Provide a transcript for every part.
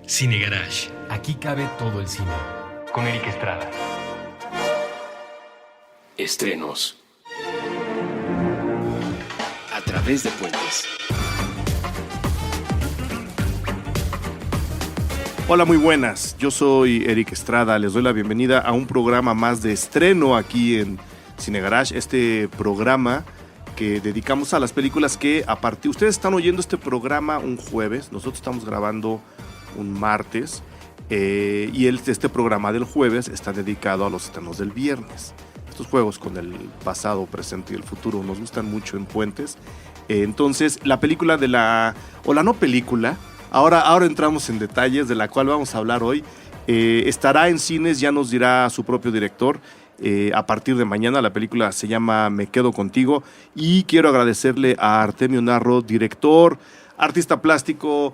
Cine Garage. Aquí cabe todo el cine. Con Eric Estrada. Estrenos. A través de puentes. Hola, muy buenas. Yo soy Eric Estrada. Les doy la bienvenida a un programa más de estreno aquí en Cine Garage. Este programa que dedicamos a las películas que a partir... Ustedes están oyendo este programa un jueves. Nosotros estamos grabando un martes. Y este programa del jueves está dedicado a los estrenos del viernes. Estos juegos con el pasado, presente y el futuro nos gustan mucho en Puentes. Entonces, la película o la no película, ahora entramos en detalles de la cual vamos a hablar hoy. Estará en cines, ya nos dirá su propio director. A partir de mañana la película se llama Me Quedo Contigo. Y quiero agradecerle a Artemio Narro, director, artista plástico,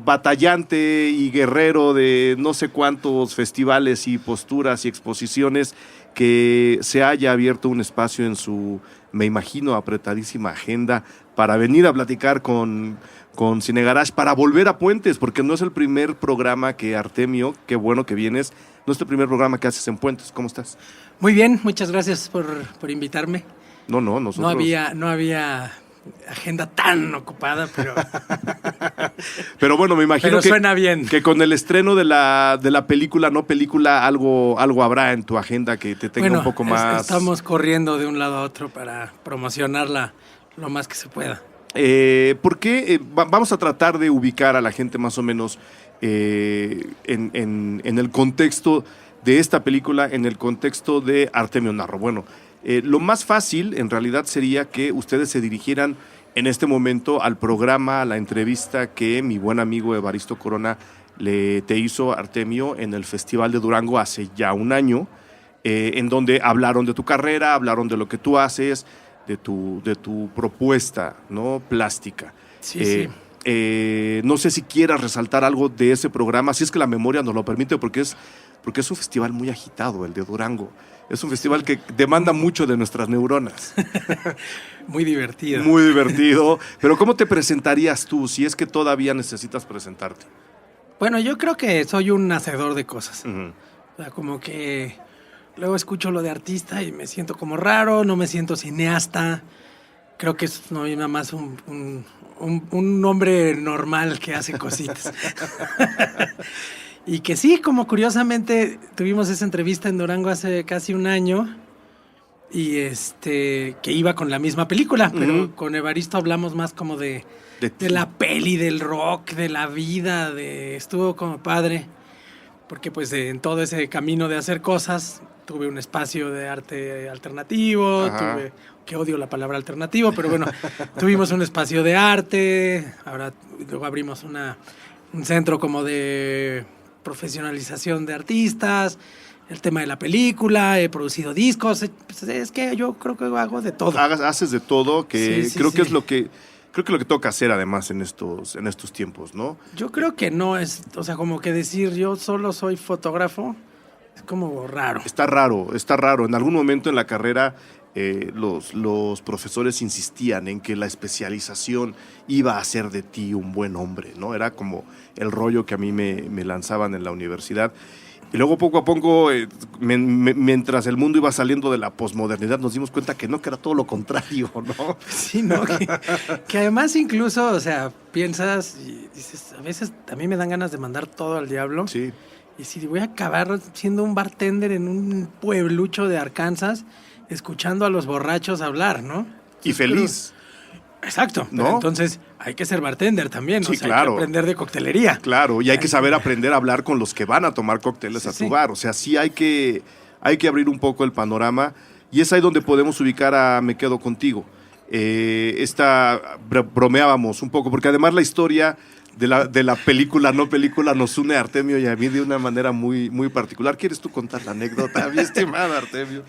batallante y guerrero de no sé cuántos festivales y posturas y exposiciones, que se haya abierto un espacio en su, me imagino, apretadísima agenda para venir a platicar con Cine Garage, para volver a Puentes, porque no es el primer programa que Artemio, qué bueno que vienes, no es el primer programa que haces en Puentes. ¿Cómo estás? Muy bien, muchas gracias por invitarme. No, nosotros... No había agenda tan ocupada, pero... Pero bueno, me imagino pero suena bien. Que con el estreno de la película, no película, algo habrá en tu agenda que te tenga un poco más... Estamos corriendo de un lado a otro para promocionarla lo más que se pueda. ¿Por qué? Vamos a tratar de ubicar a la gente más o menos en el contexto de esta película, en el contexto de Artemio Narro. Bueno, lo más fácil en realidad sería que ustedes se dirigieran en este momento al programa, a la entrevista que mi buen amigo Evaristo Corona te hizo, Artemio, en el Festival de Durango hace ya un año, en donde hablaron de tu carrera, hablaron de lo que tú haces, de tu propuesta, ¿no?, plástica. Sí. No sé si quieras resaltar algo de ese programa, si es que la memoria nos lo permite, porque es un festival muy agitado, el de Durango. Es un festival que demanda mucho de nuestras neuronas. Muy divertido. Muy divertido. Pero ¿cómo te presentarías tú, si es que todavía necesitas presentarte? Bueno, yo creo que soy un hacedor de cosas. Uh-huh. O sea, como que luego escucho lo de artista y me siento como raro, no me siento cineasta. Creo que es nada más un hombre normal que hace cositas. Y que sí, como curiosamente tuvimos esa entrevista en Durango hace casi un año y que iba con la misma película, pero con Evaristo hablamos más como de la peli, del rock, de la vida, estuvo como padre, porque pues en todo ese camino de hacer cosas tuve un espacio de arte alternativo, que odio la palabra alternativo, pero bueno, tuvimos un espacio de arte, ahora luego abrimos un centro como de profesionalización de artistas, el tema de la película, he producido discos, pues es que yo creo que hago de todo. Haces de todo, que sí, creo sí. que es lo que toca hacer además en estos tiempos, ¿no? Yo creo que no es, o sea, como que decir yo solo soy fotógrafo es como raro. Está raro. En algún momento en la carrera los profesores insistían en que la especialización iba a hacer de ti un buen hombre, ¿no? Era como el rollo que a mí me lanzaban en la universidad. Y luego poco a poco, mientras el mundo iba saliendo de la posmodernidad, nos dimos cuenta que era todo lo contrario, ¿no? Sí, ¿no? Que además incluso, o sea, piensas y dices, a veces a mí me dan ganas de mandar todo al diablo. Sí. Y si voy a acabar siendo un bartender en un pueblucho de Arkansas, escuchando a los borrachos hablar, ¿no? Y feliz. Exacto. ¿No? Pero entonces hay que ser bartender también, Sí, o sea, claro. hay que aprender de coctelería. Claro, y hay que saber aprender a hablar con los que van a tomar cócteles a tu bar. O sea, sí hay que abrir un poco el panorama, y es ahí donde podemos ubicar a Me Quedo Contigo. Bromeábamos un poco, porque además la historia de la película, no película, nos une a Artemio y a mí de una manera muy, muy particular. ¿Quieres tú contar la anécdota, mi estimado Artemio?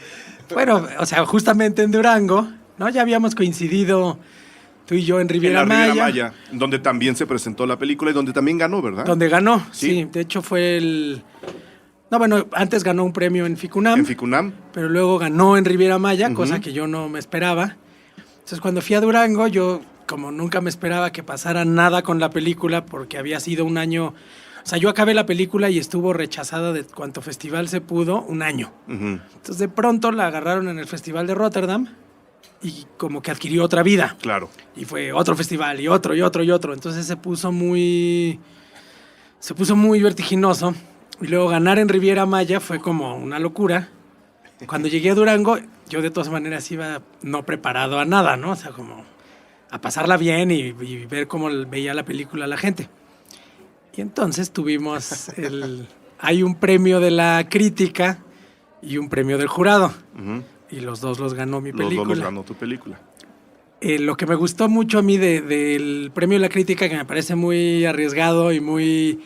Bueno, o sea, justamente en Durango, ¿no? Ya habíamos coincidido tú y yo en Riviera Maya. Donde también se presentó la película y donde también ganó, ¿verdad? Donde ganó, Sí. sí. De hecho fue No, bueno, antes ganó un premio en Ficunam. En Ficunam. Pero luego ganó en Riviera Maya, cosa que yo no me esperaba. Entonces, cuando fui a Durango, yo como nunca me esperaba que pasara nada con la película, porque había sido un año... O sea, yo acabé la película y estuvo rechazada de cuanto festival se pudo un año. Ujú. Entonces, de pronto la agarraron en el Festival de Rotterdam y como que adquirió otra vida. Claro. Y fue otro festival y otro y otro y otro. Entonces se puso muy vertiginoso. Y luego ganar en Riviera Maya fue como una locura. Cuando llegué a Durango, yo de todas maneras iba no preparado a nada, ¿no? O sea, como a pasarla bien y ver cómo veía la película la gente. Y entonces tuvimos hay un premio de la crítica y un premio del jurado. Ujú. Y los dos los ganó mi película. Los dos los ganó tu película. Lo que me gustó mucho a mí del premio de la crítica, que me parece muy arriesgado y muy...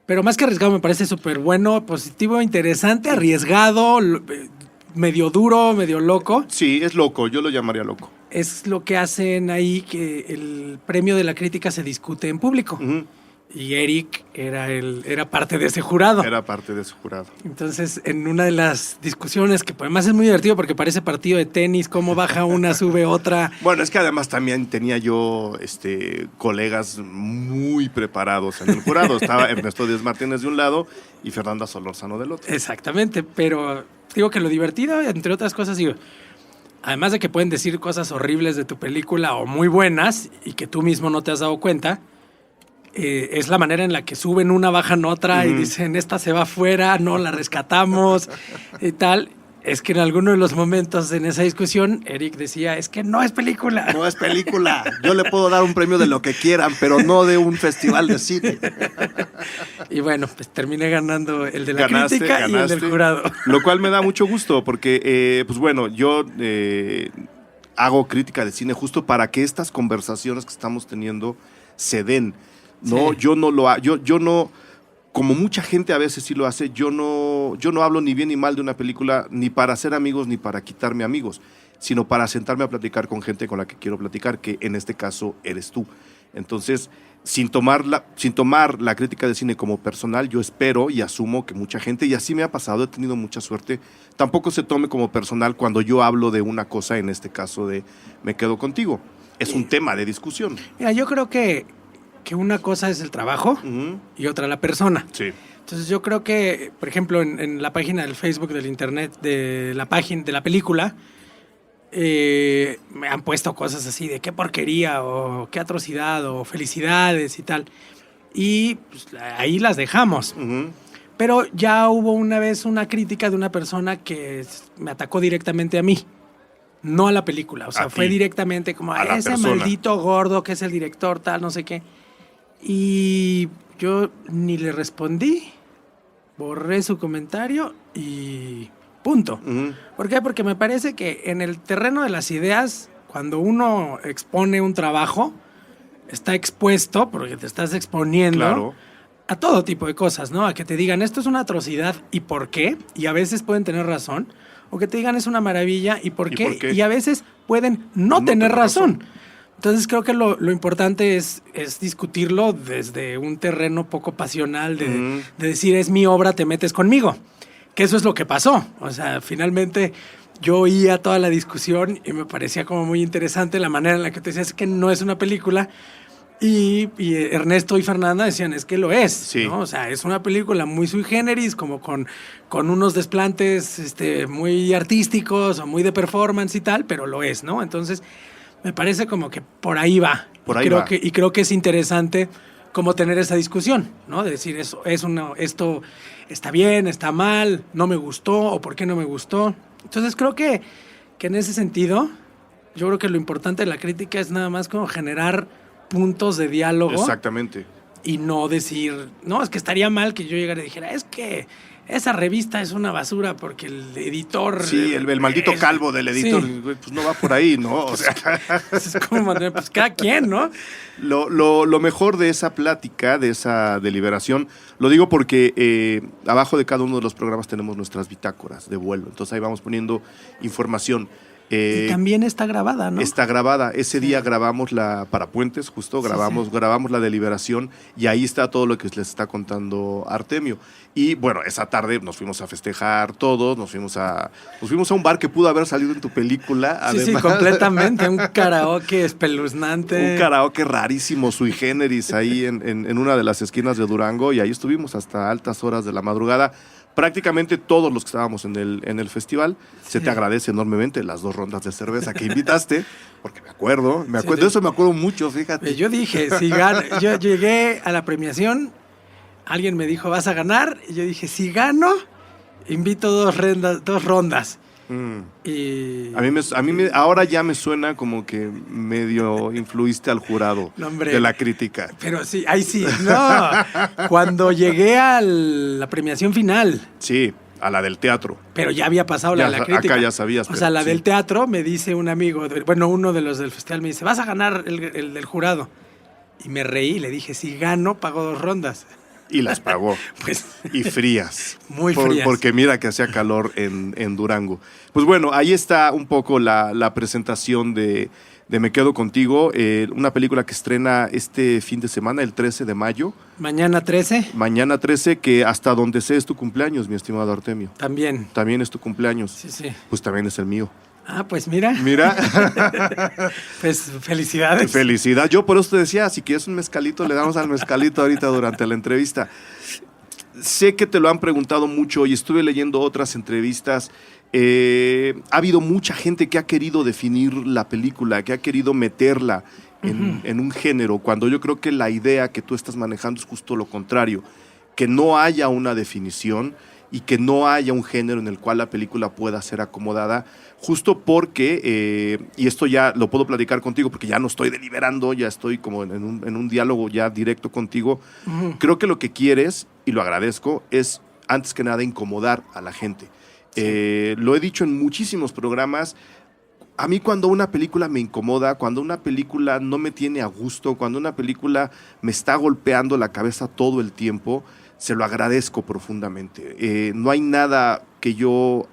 Pero más que arriesgado, me parece súper bueno, positivo, interesante, arriesgado, medio duro, medio loco. Sí, es loco, yo lo llamaría loco. Es lo que hacen ahí, que el premio de la crítica se discute en público. Ujú. Y Eric era parte de ese jurado. Era parte de su jurado. Entonces, en una de las discusiones, que además es muy divertido porque parece partido de tenis, cómo baja una, sube otra. Bueno, es que además también tenía yo colegas muy preparados en el jurado. Estaba Ernesto Díaz Martínez de un lado y Fernanda Solórzano del otro. Exactamente, pero digo que lo divertido, entre otras cosas, digo, además de que pueden decir cosas horribles de tu película o muy buenas y que tú mismo no te has dado cuenta, es la manera en la que suben una, bajan otra y dicen, esta se va afuera, no la rescatamos y tal. Es que en alguno de los momentos en esa discusión, Eric decía, es que no es película. No es película. Yo le puedo dar un premio de lo que quieran, pero no de un festival de cine. Y bueno, pues terminé ganando el de la crítica y el del jurado. Lo cual me da mucho gusto porque, pues bueno, yo hago crítica de cine justo para que estas conversaciones que estamos teniendo se den. No, Sí. yo no, como mucha gente a veces sí lo hace, yo no hablo ni bien ni mal de una película ni para hacer amigos ni para quitarme amigos, sino para sentarme a platicar con gente con la que quiero platicar, que en este caso eres tú. Entonces, sin tomar la crítica de cine como personal, yo espero y asumo que mucha gente, y así me ha pasado, he tenido mucha suerte, tampoco se tome como personal cuando yo hablo de una cosa, en este caso de Me quedo contigo. Es un tema de discusión. Mira, yo creo que una cosa es el trabajo Ujú. y otra la persona. Sí. Entonces yo creo que, por ejemplo, en la página del Facebook, del internet, de la página de la película, me han puesto cosas así de qué porquería o qué atrocidad o felicidades y tal. Y pues, ahí las dejamos. Ujú. Pero ya hubo una vez una crítica de una persona que me atacó directamente a mí, no a la película. O sea, A fue ti. directamente como A la ese persona. maldito gordo que es el director, tal, no sé qué. Y yo ni le respondí, borré su comentario y punto. Ujú. ¿Por qué? Porque me parece que en el terreno de las ideas, cuando uno expone un trabajo, está expuesto, porque te estás exponiendo Claro. a todo tipo de cosas, ¿no? A que te digan, esto es una atrocidad, ¿y por qué? Y a veces pueden tener razón. O que te digan, es una maravilla, ¿y por ¿Y qué? por qué? Y a veces pueden no tener razón. Entonces creo que lo importante es discutirlo desde un terreno poco pasional de decir, es mi obra, te metes conmigo. Que eso es lo que pasó. O sea, finalmente yo oía toda la discusión y me parecía como muy interesante la manera en la que te decías que no es una película. Y Ernesto y Fernanda decían, es que lo es, Sí. ¿no? O sea, es una película muy sui generis, como con unos desplantes muy artísticos o muy de performance y tal, pero lo es, ¿no? Entonces, me parece como que por ahí va. Por ahí va. Y creo que es interesante como tener esa discusión, ¿no? De decir, esto está bien, está mal, no me gustó o por qué no me gustó. Entonces, creo que en ese sentido, yo creo que lo importante de la crítica es nada más como generar puntos de diálogo. Exactamente. Y no decir, no, es que estaría mal que yo llegara y dijera, es que esa revista es una basura porque el editor... Sí, el maldito calvo del editor, Sí. pues no va por ahí, ¿no? O sea, Es como, pues cada quien, ¿no? lo mejor de esa plática, de esa deliberación, lo digo porque abajo de cada uno de los programas tenemos nuestras bitácoras de vuelo, entonces ahí vamos poniendo información. Y también está grabada, ¿no? Está grabada. Ese día grabamos para Puentes, justo, grabamos la deliberación y ahí está todo lo que les está contando Artemio. Y bueno, esa tarde nos fuimos a festejar todos, nos fuimos a un bar que pudo haber salido en tu película. Además. Sí, completamente, un karaoke espeluznante. Un karaoke rarísimo, sui generis, ahí en una de las esquinas de Durango, y ahí estuvimos hasta altas horas de la madrugada. Prácticamente todos los que estábamos en el festival, se te agradece enormemente las 2 rondas de cerveza que invitaste, porque me acuerdo, de eso me acuerdo mucho, fíjate. Yo dije, si gano, yo llegué a la premiación, alguien me dijo, ¿vas a ganar? Y yo dije, si gano, invito 2 rondas. Y a mí ahora ya me suena como que medio influiste al jurado de la crítica. Pero sí, ahí sí, no. Cuando llegué a la premiación final. Sí, a la del teatro. Pero ya había pasado la crítica. Acá ya sabías. O sea, la del teatro me dice un amigo, uno de los del festival me dice, vas a ganar el del jurado. Y me reí y le dije, si gano, pago 2 rondas. Y las pagó. Pues, y frías. Muy frías. Porque mira que hacía calor en Durango. Pues bueno, ahí está un poco la presentación de Me Quedo Contigo, una película que estrena este fin de semana, el 13 de mayo. Mañana 13. Mañana 13, que hasta donde sé es tu cumpleaños, mi estimado Artemio. También. También es tu cumpleaños. Sí. Pues también es el mío. Ah, pues mira. Pues felicidades. Felicidad. Yo por eso te decía, si quieres un mezcalito, le damos al mezcalito ahorita durante la entrevista. Sé que te lo han preguntado mucho y estuve leyendo otras entrevistas. Ha habido mucha gente que ha querido definir la película, que ha querido meterla en un género, cuando yo creo que la idea que tú estás manejando es justo lo contrario, que no haya una definición y que no haya un género en el cual la película pueda ser acomodada, justo porque, y esto ya lo puedo platicar contigo porque ya no estoy deliberando, ya estoy como en un diálogo ya directo contigo. Creo que lo que quieres, y lo agradezco, es antes que nada incomodar a la gente. Lo he dicho en muchísimos programas. A mí cuando una película me incomoda, cuando una película no me tiene a gusto, cuando una película me está golpeando la cabeza todo el tiempo, se lo agradezco profundamente. No hay nada que yo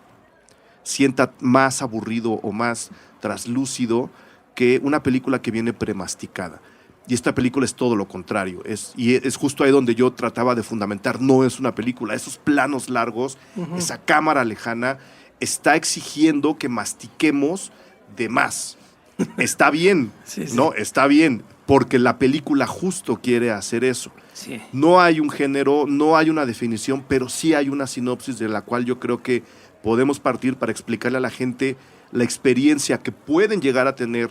sienta más aburrido o más traslúcido que una película que viene premasticada. Y esta película es todo lo contrario. Y es justo ahí donde yo trataba de fundamentar. No es una película. Esos planos largos, esa cámara lejana, está exigiendo que mastiquemos de más. Está bien, ¿no? Está bien, porque la película justo quiere hacer eso. Sí. No hay un género, no hay una definición, pero sí hay una sinopsis de la cual yo creo que podemos partir para explicarle a la gente la experiencia que pueden llegar a tener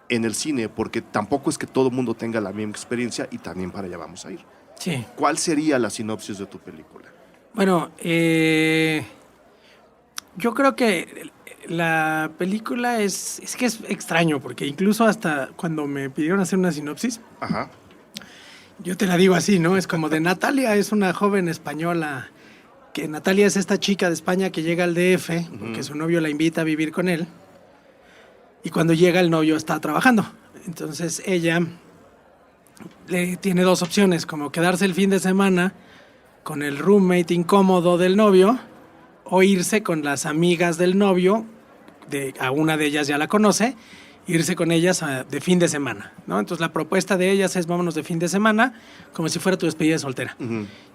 en el cine, porque tampoco es que todo el mundo tenga la misma experiencia y también para allá vamos a ir. Sí. ¿Cuál sería la sinopsis de tu película? Bueno, yo creo que la película es que es extraño, porque incluso hasta cuando me pidieron hacer una sinopsis, Ajá. Yo te la digo así, ¿no? Es como de Natalia, es una joven española, que Natalia es esta chica de España que llega al DF, porque su novio la invita a vivir con él, y cuando llega el novio está trabajando. Entonces ella tiene 2 opciones, como quedarse el fin de semana con el roommate incómodo del novio, o irse con las amigas del novio, a una de ellas ya la conoce, irse con ellas de fin de semana, ¿no? Entonces la propuesta de ellas es vámonos de fin de semana, como si fuera tu despedida de soltera.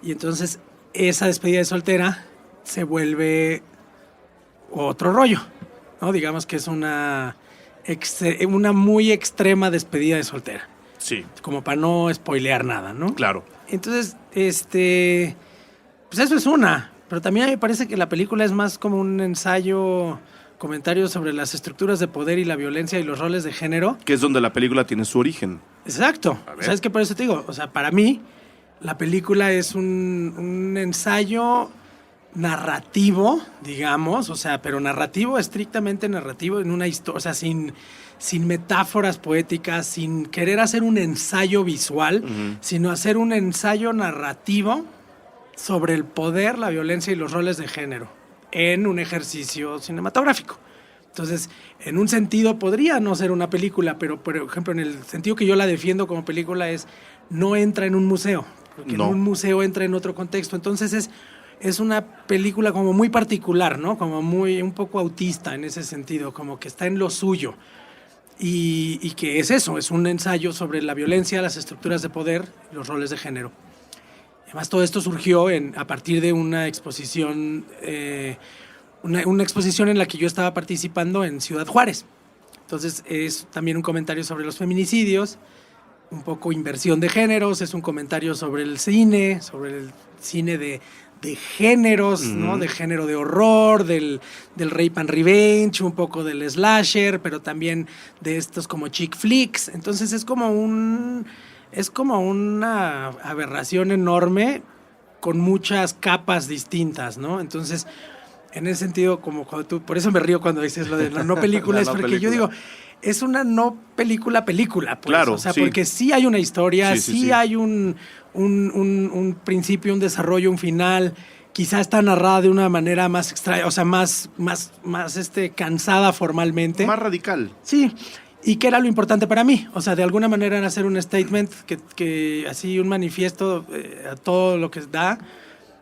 Y entonces esa despedida de soltera se vuelve otro rollo, ¿no? Digamos que es una muy extrema despedida de soltera. Sí. Como para no spoilear nada, ¿no? Claro. Entonces, pues eso es una, pero también a mí me parece que la película es más como un ensayo, comentario sobre las estructuras de poder y la violencia y los roles de género. Que es donde la película tiene su origen. Exacto. ¿Sabes qué? Por eso te digo, o sea, para mí la película es un ensayo narrativo, digamos, o sea, pero narrativo, estrictamente narrativo, en una historia, o sea, sin metáforas poéticas, sin querer hacer un ensayo visual, sino hacer un ensayo narrativo sobre el poder, la violencia y los roles de género en un ejercicio cinematográfico. Entonces, en un sentido podría no ser una película, pero por ejemplo, en el sentido que yo la defiendo como película es no entra en un museo, porque en un museo entra en otro contexto. Entonces es una película como muy particular, ¿no? Como un poco autista en ese sentido, como que está en lo suyo. Y que es eso, es un ensayo sobre la violencia, las estructuras de poder, los roles de género. Además, todo esto surgió a partir de una exposición, una exposición en la que yo estaba participando en Ciudad Juárez. Entonces, es también un comentario sobre los feminicidios, un poco inversión de géneros, es un comentario sobre el cine de géneros, ¿no? De género de horror, del rape and revenge, un poco del slasher, pero también de estos como chick flicks. Entonces es como una aberración enorme con muchas capas distintas, ¿no? Entonces, en ese sentido, como cuando por eso me río cuando dices lo de la no película, es porque yo digo, es una no película, pues. Claro, o sea, porque sí hay una historia, sí hay un principio, un desarrollo, un final. Quizá está narrada de una manera más extraña, o sea, más cansada formalmente. Más radical. Sí, y que era lo importante para mí. O sea, de alguna manera era hacer un statement, que así un manifiesto a todo lo que da.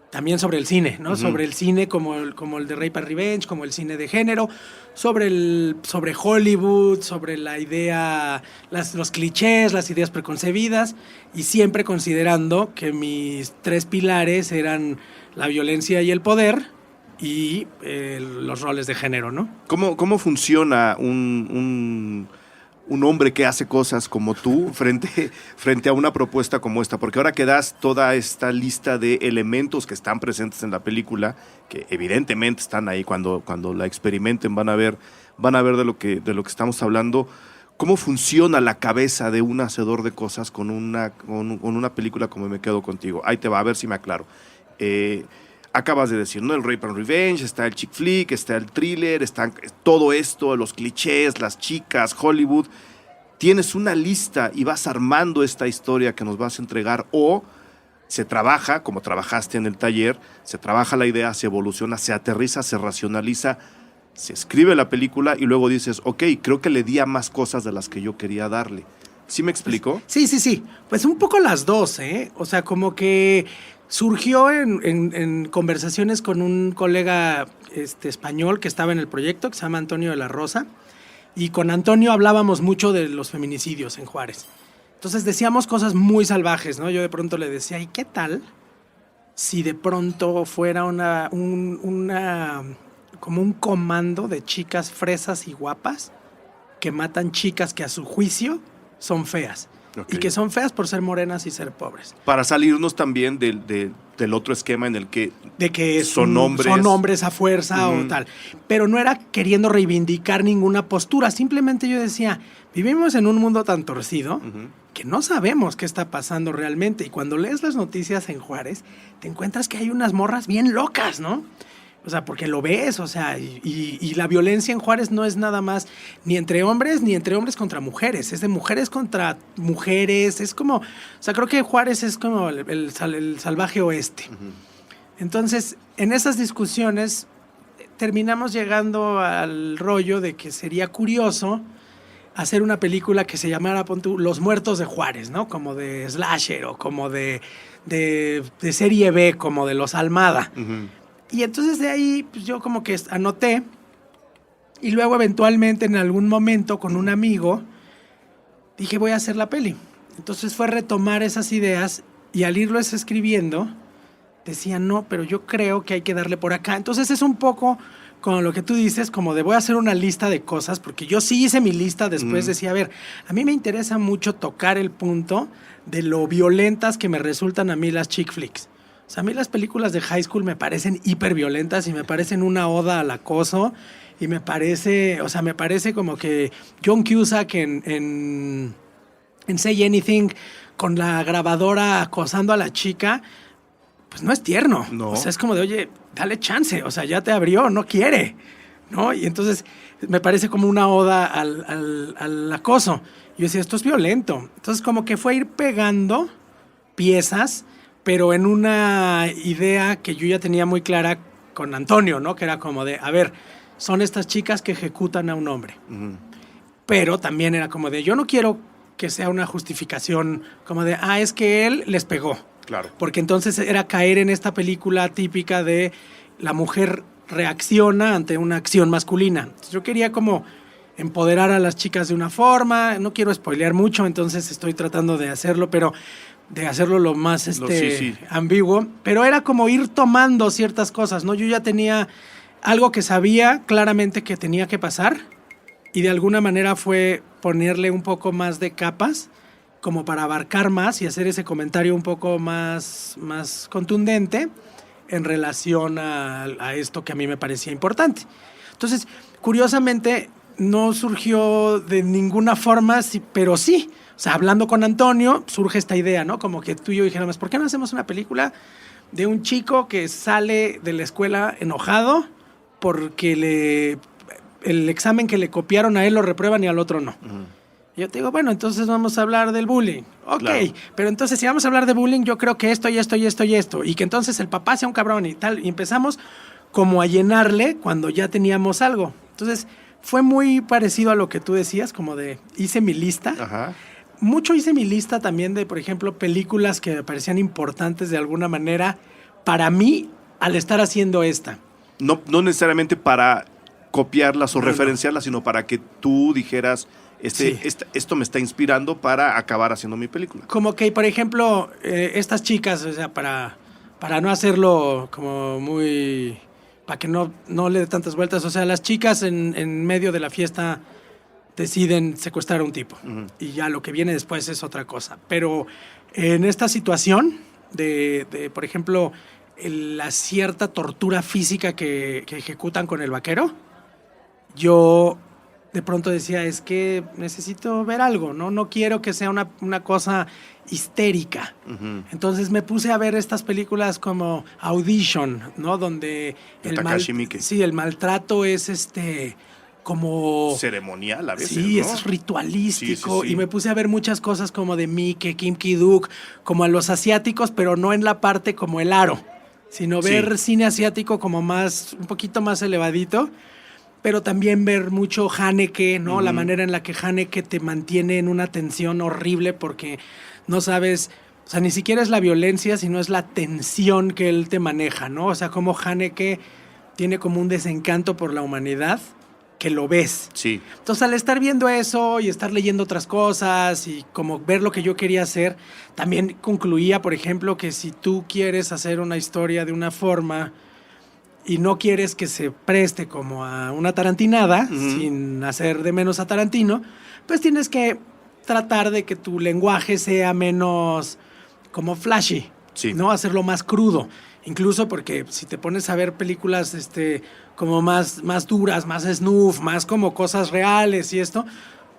También sobre el cine, ¿no? Uh-huh. Sobre el cine como el de Rape and Revenge, como el cine de género, sobre Hollywood, sobre la idea, los clichés, las ideas preconcebidas, y siempre considerando que mis 3 pilares eran la violencia y el poder y los roles de género, ¿no? ¿Cómo funciona un hombre que hace cosas como tú frente a una propuesta como esta? Porque ahora que das toda esta lista de elementos que están presentes en la película, que evidentemente están ahí cuando la experimenten, van a ver de lo que estamos hablando. ¿Cómo funciona la cabeza de un hacedor de cosas con una película como Me Quedo Contigo? Ahí te va, a ver si me aclaro. Acabas de decir, ¿no? El Rape and Revenge, está el chick flick, está el thriller, está todo esto, los clichés, las chicas, Hollywood. Tienes una lista y vas armando esta historia que nos vas a entregar, o se trabaja, como trabajaste en el taller, se trabaja la idea, se evoluciona, se aterriza, se racionaliza, se escribe la película y luego dices, ok, creo que le di a más cosas de las que yo quería darle. ¿Sí me explico? Sí. Pues un poco las dos, ¿eh? O sea, como que surgió en conversaciones con un colega español que estaba en el proyecto, que se llama Antonio de la Rosa, y con Antonio hablábamos mucho de los feminicidios en Juárez. Entonces decíamos cosas muy salvajes, ¿no? Yo de pronto le decía, ¿y qué tal si de pronto fuera como un comando de chicas fresas y guapas que matan chicas que a su juicio son feas? Okay. Y que son feas por ser morenas y ser pobres. Para salirnos también del otro esquema en el que, son hombres a fuerza o tal. Pero no era queriendo reivindicar ninguna postura. Simplemente yo decía, vivimos en un mundo tan torcido que no sabemos qué está pasando realmente. Y cuando lees las noticias en Juárez, te encuentras que hay unas morras bien locas, ¿no? O sea, porque lo ves, o sea, y la violencia en Juárez no es nada más ni entre hombres contra mujeres, es de mujeres contra mujeres, es como, o sea, creo que Juárez es como el salvaje oeste. Uh-huh. Entonces, en esas discusiones terminamos llegando al rollo de que sería curioso hacer una película que se llamara, pon tú, Los Muertos de Juárez, ¿no? Como de slasher o como de serie B, como de Los Almada. Uh-huh. Y entonces de ahí pues yo como que anoté y luego eventualmente en algún momento con un amigo dije voy a hacer la peli. Entonces fue retomar esas ideas y al irlos escribiendo decía no, pero yo creo que hay que darle por acá. Entonces es un poco con lo que tú dices, como de voy a hacer una lista de cosas, porque yo sí hice mi lista después, decía, a ver, a mí me interesa mucho tocar el punto de lo violentas que me resultan a mí las chick flicks. O sea, a mí las películas de high school me parecen hiperviolentas y me parecen una oda al acoso y me parece como que John Cusack en Say Anything con la grabadora acosando a la chica, pues no es tierno. No. O sea, es como de, oye, dale chance, o sea, ya te abrió, no quiere, ¿no? Y entonces me parece como una oda al acoso. Y yo decía, esto es violento. Entonces como que fue ir pegando piezas, pero en una idea que yo ya tenía muy clara con Antonio, ¿no? Que era como de, a ver, son estas chicas que ejecutan a un hombre. Uh-huh. Pero también era como de, yo no quiero que sea una justificación como de, es que él les pegó. Claro. Porque entonces era caer en esta película típica de la mujer reacciona ante una acción masculina. Entonces, yo quería como empoderar a las chicas de una forma, no quiero spoilear mucho, entonces estoy tratando de hacerlo, pero de hacerlo lo más ambiguo, pero era como ir tomando ciertas cosas, ¿no? Yo ya tenía algo que sabía claramente que tenía que pasar y de alguna manera fue ponerle un poco más de capas como para abarcar más y hacer ese comentario un poco más contundente en relación a esto que a mí me parecía importante. Entonces, curiosamente, no surgió de ninguna forma, pero sí. O sea, hablando con Antonio, surge esta idea, ¿no? Como que tú y yo dijéramos, ¿por qué no hacemos una película de un chico que sale de la escuela enojado porque el examen que le copiaron a él lo reprueban y al otro no? Y yo te digo, bueno, entonces vamos a hablar del bullying. Ok, claro. Pero entonces si vamos a hablar de bullying, yo creo que esto y esto y esto y esto. Y que entonces el papá sea un cabrón y tal. Y empezamos como a llenarle cuando ya teníamos algo. Entonces fue muy parecido a lo que tú decías, como de hice mi lista. Ajá. Mucho hice mi lista también de, por ejemplo, películas que me parecían importantes de alguna manera para mí al estar haciendo esta. No necesariamente para copiarlas o referenciarlas, sino para que tú dijeras, esto me está inspirando para acabar haciendo mi película. Como que, por ejemplo, estas chicas, o sea, para no hacerlo como muy... para que no le dé tantas vueltas, o sea, las chicas en medio de la fiesta deciden secuestrar a un tipo. Y ya lo que viene después es otra cosa. Pero en esta situación de por ejemplo, la cierta tortura física que ejecutan con el vaquero, yo de pronto decía, es que necesito ver algo, ¿no? No quiero que sea una cosa histérica. Entonces me puse a ver estas películas como Audition, ¿no? Donde Takashi Miike. Sí, el maltrato es como... ceremonial a veces, sí, ¿no? es ritualístico. Sí. Y me puse a ver muchas cosas como de Miike, Kim Ki-duk, como a los asiáticos, pero no en la parte como el aro, sino ver cine asiático como un poquito más elevadito, pero también ver mucho Haneke, ¿no? La manera en la que Haneke te mantiene en una tensión horrible porque no sabes... O sea, ni siquiera es la violencia, sino es la tensión que él te maneja, ¿no? O sea, como Haneke tiene como un desencanto por la humanidad que lo ves. Sí. Entonces, al estar viendo eso y estar leyendo otras cosas y como ver lo que yo quería hacer, también concluía, por ejemplo, que si tú quieres hacer una historia de una forma y no quieres que se preste como a una tarantinada, sin hacer de menos a Tarantino, pues tienes que tratar de que tu lenguaje sea menos como flashy, ¿no? Hacerlo más crudo. Incluso porque si te pones a ver películas como más duras, más snuff, más como cosas reales y esto,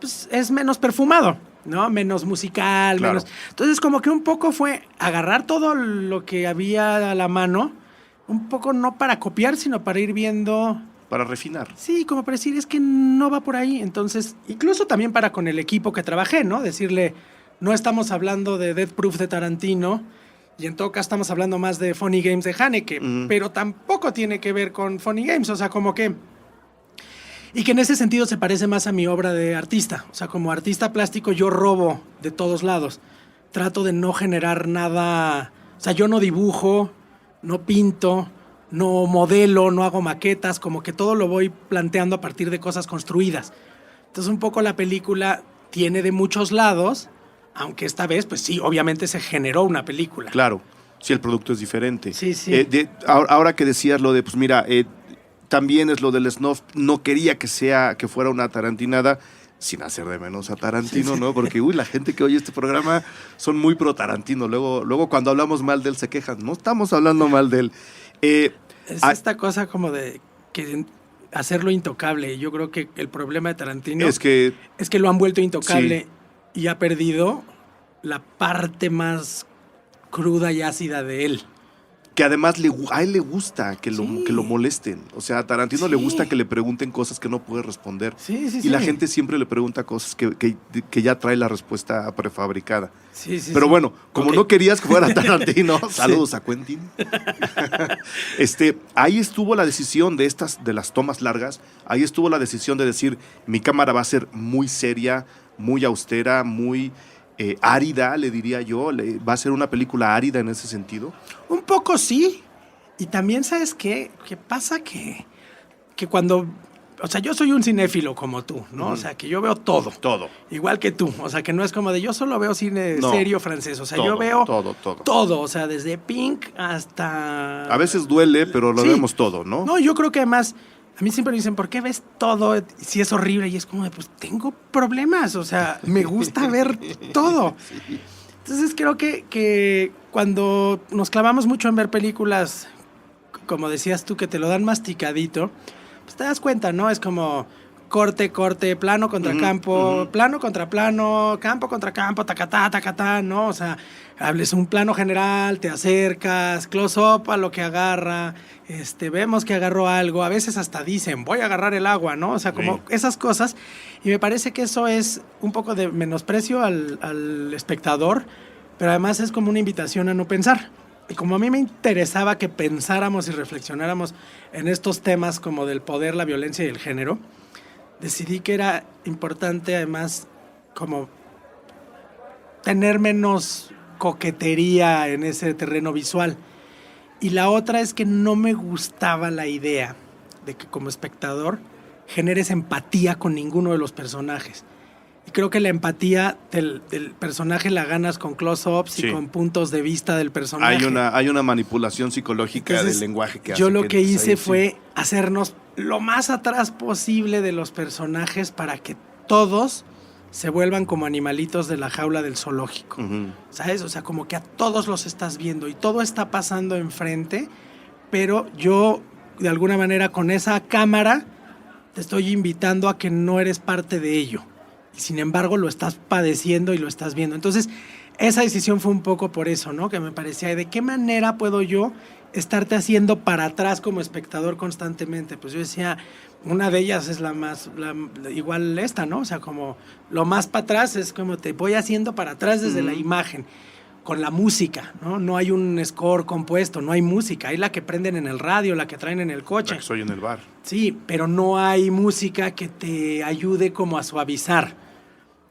pues es menos perfumado, ¿no? Menos musical, claro. menos... Entonces como que un poco fue agarrar todo lo que había a la mano, un poco no para copiar, sino para ir viendo... Para refinar. Sí, como para decir, es que no va por ahí. Entonces, incluso también para con el equipo que trabajé, ¿no? Decirle, no estamos hablando de Death Proof de Tarantino, y en todo caso estamos hablando más de Funny Games de Haneke, pero tampoco tiene que ver con Funny Games, o sea, como que... Y que en ese sentido se parece más a mi obra de artista. O sea, como artista plástico yo robo de todos lados. Trato de no generar nada... O sea, yo no dibujo, no pinto, no modelo, no hago maquetas, como que todo lo voy planteando a partir de cosas construidas. Entonces un poco la película tiene de muchos lados... Aunque esta vez, pues sí, obviamente se generó una película. Claro, sí, el producto es diferente. Sí. Ahora que decías lo de, pues mira, también es lo del snuff, no quería que fuera una tarantinada, sin hacer de menos a Tarantino, ¿no? Porque, la gente que oye este programa son muy pro Tarantino. Luego cuando hablamos mal de él se quejan. No estamos hablando mal de él. Es esta cosa como de que hacerlo intocable. Yo creo que el problema de Tarantino es que lo han vuelto intocable. Sí. Y ha perdido la parte más cruda y ácida de él. Que además a él le gusta que lo molesten. O sea, a Tarantino le gusta que le pregunten cosas que no puede responder. Y la gente siempre le pregunta cosas que ya trae la respuesta prefabricada. Pero bueno, como no querías que fuera Tarantino, saludos a Quentin. Ahí estuvo la decisión de las tomas largas. Ahí estuvo la decisión de decir, mi cámara va a ser muy seria, muy austera, muy... árida, le diría yo. ¿Va a ser una película árida en ese sentido? Un poco sí. Y también, ¿sabes qué? ¿Qué pasa? Que cuando... O sea, yo soy un cinéfilo como tú, ¿no? O sea, que yo veo todo. Todo. Igual que tú. O sea, que no es como de yo solo veo cine serio francés. O sea, todo, yo veo todo. todo. O sea, desde Pink hasta... A veces duele, pero lo vemos todo, ¿no? No, yo creo que además... A mí siempre me dicen, ¿por qué ves todo si es horrible? Y es como de, pues tengo problemas. O sea, me gusta ver todo. Sí. Entonces creo que cuando nos clavamos mucho en ver películas, como decías tú, que te lo dan masticadito, pues te das cuenta, ¿no? Es como corte, plano contra campo, plano contra plano, campo contra campo, tacatá, ¿no? O sea, hables un plano general, te acercas, close-up a lo que agarra, vemos que agarró algo, a veces hasta dicen, voy a agarrar el agua, ¿no? O sea, como esas cosas, y me parece que eso es un poco de menosprecio al espectador, pero además es como una invitación a no pensar. Y como a mí me interesaba que pensáramos y reflexionáramos en estos temas como del poder, la violencia y el género, decidí que era importante además como tener menos coquetería en ese terreno visual. Y la otra es que no me gustaba la idea de que como espectador generes empatía con ninguno de los personajes. Y creo que la empatía del personaje la ganas con close-ups y con puntos de vista del personaje. Hay una manipulación psicológica. Entonces, del lenguaje que hace. Yo lo que hice fue hacernos lo más atrás posible de los personajes para que todos se vuelvan como animalitos de la jaula del zoológico. ¿Sabes? O sea, como que a todos los estás viendo y todo está pasando enfrente, pero yo, de alguna manera, con esa cámara, te estoy invitando a que no eres parte de ello. Y sin embargo, lo estás padeciendo y lo estás viendo. Entonces, esa decisión fue un poco por eso, ¿no? Que me parecía, ¿de qué manera puedo yo estarte haciendo para atrás como espectador constantemente? Pues yo decía, una de ellas es igual esta, ¿no? O sea, como lo más para atrás es como te voy haciendo para atrás desde la imagen, con la música, ¿no? No hay un score compuesto, no hay música. Hay la que prenden en el radio, la que traen en el coche. La que soy en el bar. Sí, pero no hay música que te ayude como a suavizar.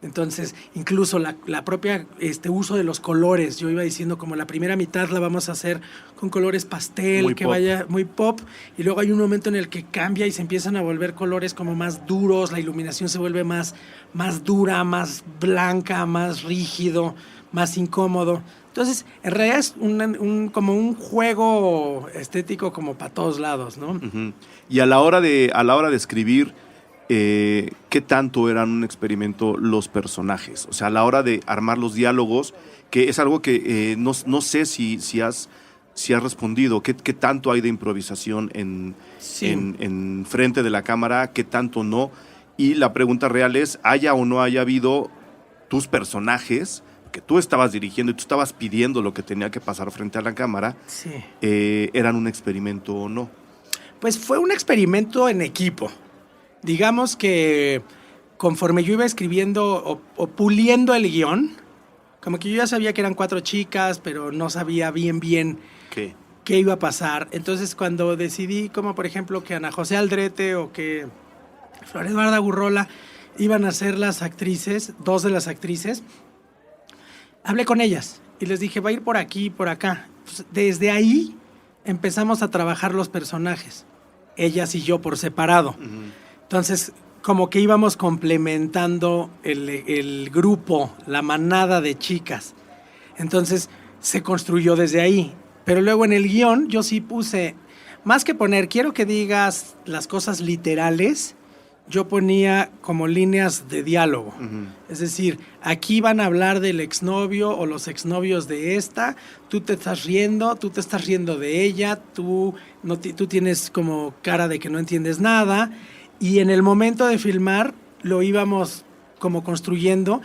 Entonces, incluso la propia uso de los colores, yo iba diciendo como la primera mitad la vamos a hacer con colores pastel, muy que pop. Vaya muy pop, y luego hay un momento en el que cambia y se empiezan a volver colores como más duros, la iluminación se vuelve más dura, más blanca, más rígido, más incómodo. Entonces, en realidad es como un juego estético como para todos lados, ¿no? Y a la hora de escribir, ¿qué tanto eran un experimento los personajes? O sea, a la hora de armar los diálogos, que es algo que no sé si has respondido, ¿qué tanto hay de improvisación en frente de la cámara? ¿Qué tanto no? Y la pregunta real es, ¿haya o no haya habido tus personajes que tú estabas dirigiendo y tú estabas pidiendo lo que tenía que pasar frente a la cámara, eran un experimento o no? Pues fue un experimento en equipo. Digamos que conforme yo iba escribiendo o puliendo el guión, como que yo ya sabía que eran 4 chicas, pero no sabía bien qué iba a pasar. Entonces, cuando decidí, como por ejemplo, que Ana José Aldrete o que Flor Eduarda Gurrola iban a ser las actrices, 2 de las actrices, hablé con ellas y les dije, va a ir por aquí y por acá. Entonces, desde ahí empezamos a trabajar los personajes, ellas y yo por separado. Entonces, como que íbamos complementando el grupo, la manada de chicas. Entonces, se construyó desde ahí. Pero luego en el guión yo sí puse, más que poner, quiero que digas las cosas literales, yo ponía como líneas de diálogo. Es decir, aquí van a hablar del exnovio o los exnovios de esta, tú te estás riendo de ella, tú tienes como cara de que no entiendes nada. Y en el momento de filmar lo íbamos como construyendo,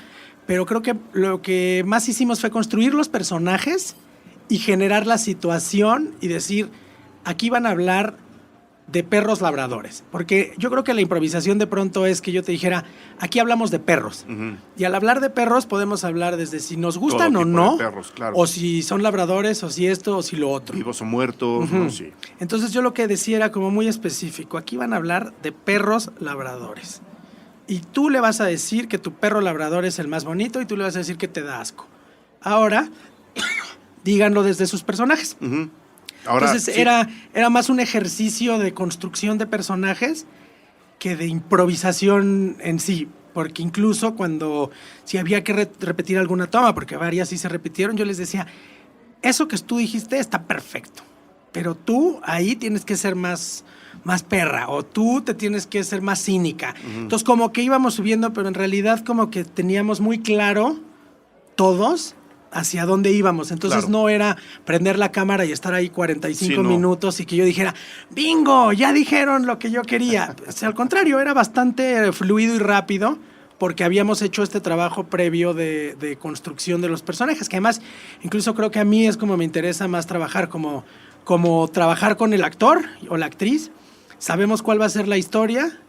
pero creo que lo que más hicimos fue construir los personajes y generar la situación y decir, aquí van a hablar de perros labradores. Porque yo creo que la improvisación de pronto es que yo te dijera, aquí hablamos de perros. Y al hablar de perros podemos hablar desde si nos gustan o no, perros, claro. O si son labradores, o si esto, o si lo otro. Vivos o muertos, no, sí. Entonces yo lo que decía era como muy específico. Aquí van a hablar de perros labradores. y tú le vas a decir que tu perro labrador es el más bonito y tú le vas a decir que te da asco. Ahora, díganlo desde sus personajes. Uh-huh. Ahora, entonces sí. era más un ejercicio de construcción de personajes que de improvisación en sí. Porque incluso si había que repetir alguna toma, porque varias sí se repitieron, yo les decía, eso que tú dijiste está perfecto, pero tú ahí tienes que ser más perra, o tú te tienes que ser más cínica. Uh-huh. Entonces como que íbamos subiendo, pero en realidad como que teníamos muy claro todos hacia dónde íbamos. Entonces no era prender la cámara y estar ahí 45 minutos y que yo dijera, ¡bingo! Ya dijeron lo que yo quería. Pues, al contrario, era bastante fluido y rápido porque habíamos hecho este trabajo previo de construcción de los personajes, que además incluso creo que a mí es como me interesa más trabajar, como trabajar con el actor o la actriz. Sabemos cuál va a ser la historia,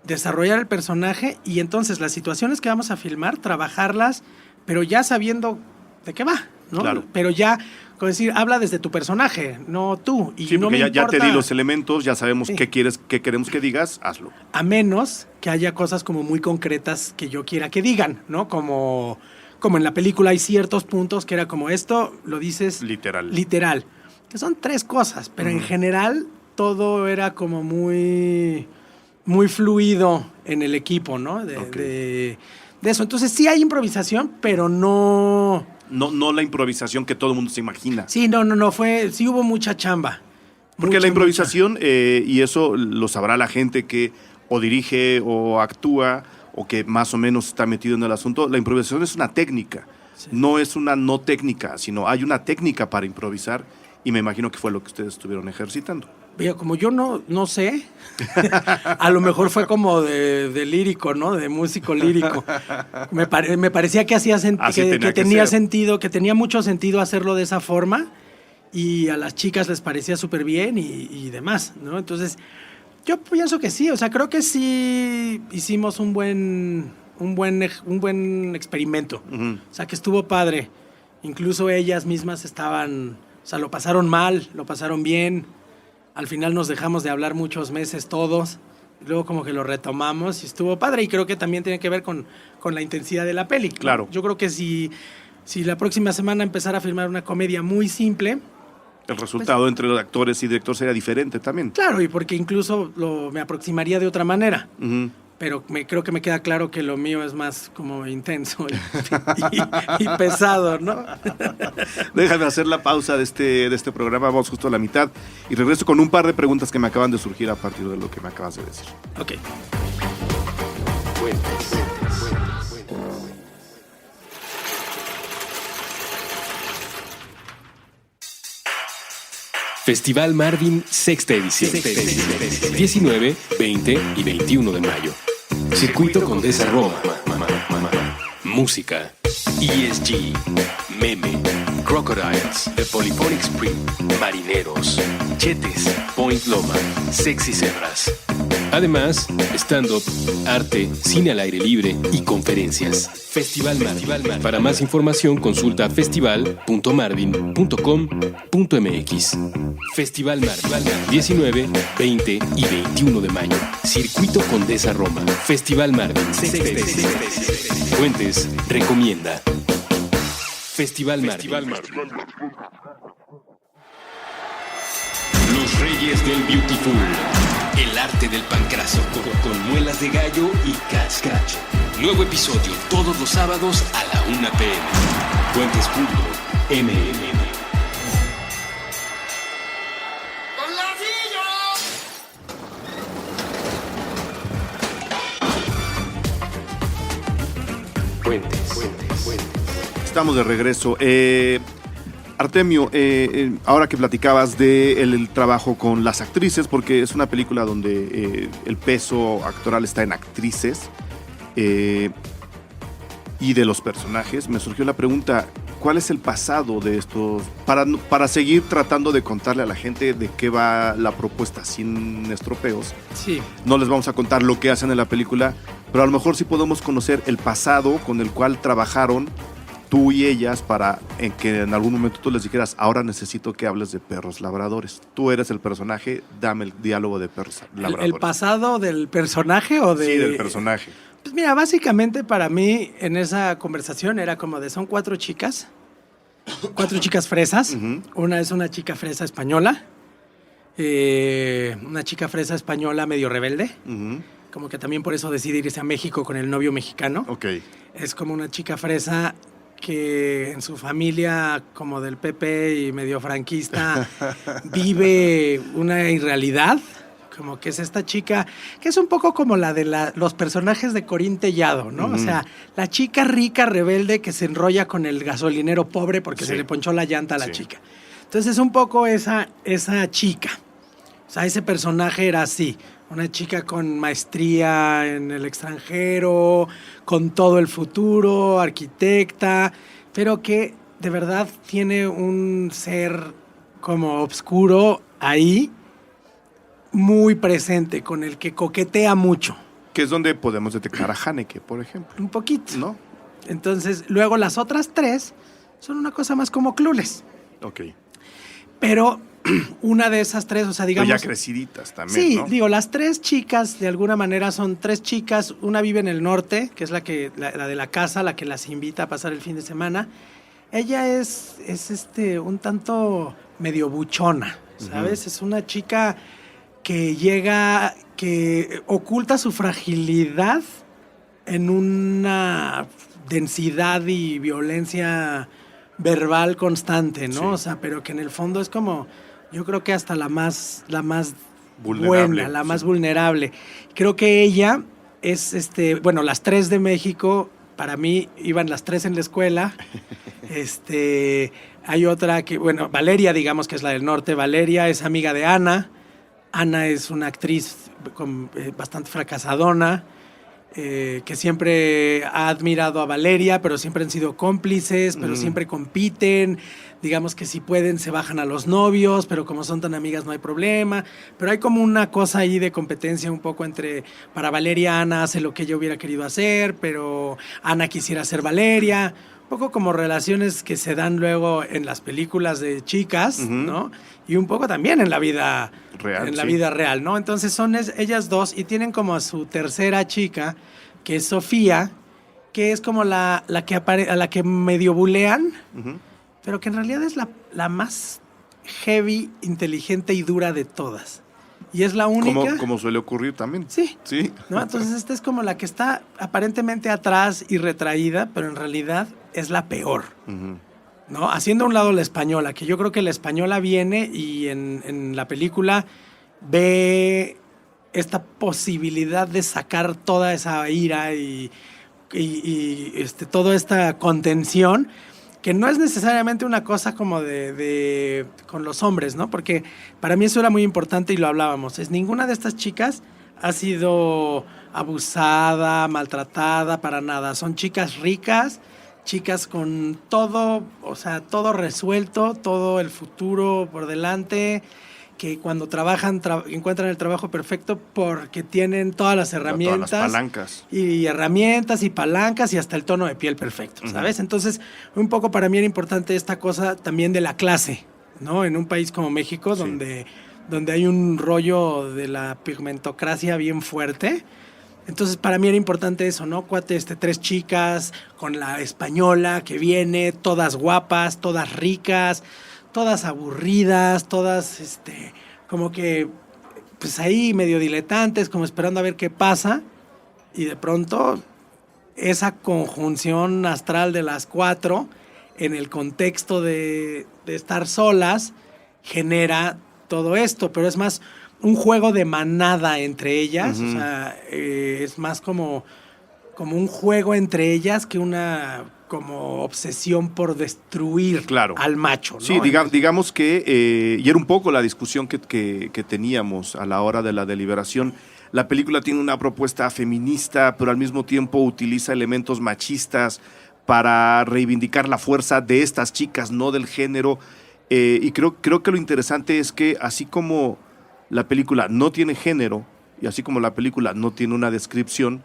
desarrollar el personaje y entonces las situaciones que vamos a filmar, trabajarlas, pero ya sabiendo de qué va, ¿no? Claro. Pero ya, como decir, habla desde tu personaje, no tú. Y sí, no porque me ya importa, te di los elementos, ya sabemos qué queremos que digas, hazlo. A menos que haya cosas como muy concretas que yo quiera que digan, ¿no? Como en la película hay ciertos puntos que era como esto, lo dices literal. Que son 3 cosas, pero en general todo era como muy, muy fluido en el equipo, ¿no? De eso. Entonces sí hay improvisación, pero no la improvisación que todo el mundo se imagina. Sí, no, sí hubo mucha chamba. Porque la improvisación, y eso lo sabrá la gente que o dirige o actúa o que más o menos está metido en el asunto, la improvisación es una técnica. Sí. No es una no técnica, sino hay una técnica para improvisar y me imagino que fue lo que ustedes estuvieron ejercitando. Mira, como yo no sé, a lo mejor fue como de lírico, ¿no? De músico lírico. Me parecía que que tenía sentido, que tenía mucho sentido hacerlo de esa forma y a las chicas les parecía súper bien y demás, ¿no? Entonces, yo pienso que sí, o sea, creo que sí hicimos un buen experimento. Uh-huh. O sea, que estuvo padre. Incluso ellas mismas lo pasaron mal, lo pasaron bien. Al final nos dejamos de hablar muchos meses todos, luego como que lo retomamos y estuvo padre y creo que también tiene que ver con la intensidad de la peli. Claro. Yo creo que si la próxima semana empezara a filmar una comedia muy simple... El resultado entre los actores y director sería diferente también. Claro, y porque incluso me aproximaría de otra manera. Uh-huh. Pero creo que me queda claro que lo mío es más como intenso y pesado, ¿no? Déjame hacer la pausa de este programa, vamos justo a la mitad y regreso con un par de preguntas que me acaban de surgir a partir de lo que me acabas de decir. Ok. Festival Marvin, 6ª edición. 19, 20 y 21 de mayo. Circuito Condesa Roma. Música. ESG. Meme. Crocodiles. The Polyphonic Spring. Marineros. Chetes. Point Loma. Sexy Zebras. Además, stand-up, arte, cine al aire libre y conferencias. Festival Marvin. Para más información consulta festival.marvin.com.mx. Festival Marvin. 19, 20 y 21 de mayo. Circuito Condesa Roma. Festival Marvin. Fuentes recomienda. Festival Marvin. Los Reyes del Beautiful. El arte del pancraso con muelas de gallo y cascracho. Nuevo episodio todos los sábados a la 1 p.m. Fuentes.mmm. Fuentes. Estamos de regreso. Artemio, ahora que platicabas del trabajo con las actrices, porque es una película donde el peso actoral está en actrices y de los personajes, me surgió la pregunta, ¿cuál es el pasado de estos? Para seguir tratando de contarle a la gente de qué va la propuesta sin estropeos. Sí. No les vamos a contar lo que hacen en la película, pero a lo mejor sí podemos conocer el pasado con el cual trabajaron tú y ellas para que en algún momento tú les dijeras, ahora necesito que hables de perros labradores. Tú eres el personaje, dame el diálogo de perros labradores. ¿El pasado del personaje o de...? Sí, del personaje. Pues mira, básicamente para mí en esa conversación era como de son 4 chicas fresas. Uh-huh. Una es una chica fresa española, una chica fresa española medio rebelde. Uh-huh. Como que también por eso decide irse a México con el novio mexicano. Okay. Es como una chica fresa que en su familia, como del PP y medio franquista, vive una irrealidad. Como que es esta chica, que es un poco como la de los personajes de Corín Tellado, ¿no? Uh-huh. O sea, la chica rica, rebelde, que se enrolla con el gasolinero pobre porque se le ponchó la llanta a la chica. Entonces es un poco esa chica. O sea, ese personaje era así. Una chica con maestría en el extranjero, con todo el futuro, arquitecta, pero que de verdad tiene un ser como oscuro ahí, muy presente, con el que coquetea mucho. Que es donde podemos detectar a Haneke, por ejemplo. Un poquito. ¿No? Entonces, luego las otras 3 son una cosa más como clueless. Ok. Pero una de esas 3, o sea, digamos... Pero ya creciditas también, sí, ¿no? Digo, las 3 chicas, de alguna manera, son 3 chicas. Una vive en el norte, que es la de la casa, la que las invita a pasar el fin de semana. Ella es un tanto medio buchona, ¿sabes? Uh-huh. Es una chica que oculta su fragilidad en una densidad y violencia verbal constante, ¿no? Sí. O sea, pero que en el fondo es como, yo creo que hasta la más buena, la más vulnerable. Creo que ella es, las 3 de México, para mí iban las 3 en la escuela. Hay otra que, Valeria, digamos que es la del norte. Valeria es amiga de Ana. Ana es una actriz bastante fracasadona, que siempre ha admirado a Valeria, pero siempre han sido cómplices, pero siempre compiten. Digamos que si pueden se bajan a los novios, pero como son tan amigas no hay problema. Pero hay como una cosa ahí de competencia un poco para Valeria, Ana hace lo que ella hubiera querido hacer, pero Ana quisiera ser Valeria. Un poco como relaciones que se dan luego en las películas de chicas, uh-huh. ¿no? Y un poco también en la vida real. Vida real, ¿no? Entonces son ellas 2 y tienen como a su tercera chica, que es Sofía, que es como a la que medio bulean, uh-huh. pero que en realidad es la más heavy, inteligente y dura de todas. Y es la única... Como suele ocurrir también. Sí. ¿No? Entonces esta es como la que está aparentemente atrás y retraída, pero en realidad es la peor. Uh-huh. ¿No? Haciendo a un lado la española, que yo creo que la española viene y en la película ve esta posibilidad de sacar toda esa ira y toda esta contención, que no es necesariamente una cosa como de con los hombres, ¿no? Porque para mí eso era muy importante y lo hablábamos. Ninguna de estas chicas ha sido abusada, maltratada, para nada. Son chicas ricas, chicas con todo, o sea, todo resuelto, todo el futuro por delante, que cuando trabajan encuentran el trabajo perfecto porque tienen todas las herramientas. Todas las palancas. Y herramientas y palancas y hasta el tono de piel perfecto, ¿sabes? Uh-huh. Entonces, un poco para mí era importante esta cosa también de la clase, ¿no? En un país como México, sí. donde hay un rollo de la pigmentocracia bien fuerte. Entonces, para mí era importante eso, ¿no? 3 chicas con la española que viene, todas guapas, todas ricas, todas aburridas, todas como que pues ahí medio diletantes, como esperando a ver qué pasa, y de pronto esa conjunción astral de las 4 en el contexto de estar solas genera todo esto, pero es más un juego de manada entre ellas, uh-huh. O sea, es más como un juego entre ellas que una como obsesión por destruir al macho, ¿no? Sí, digamos que, y era un poco la discusión que teníamos a la hora de la deliberación. La película tiene una propuesta feminista, pero al mismo tiempo utiliza elementos machistas para reivindicar la fuerza de estas chicas, no del género. Y creo que lo interesante es que así como la película no tiene género, y así como la película no tiene una descripción,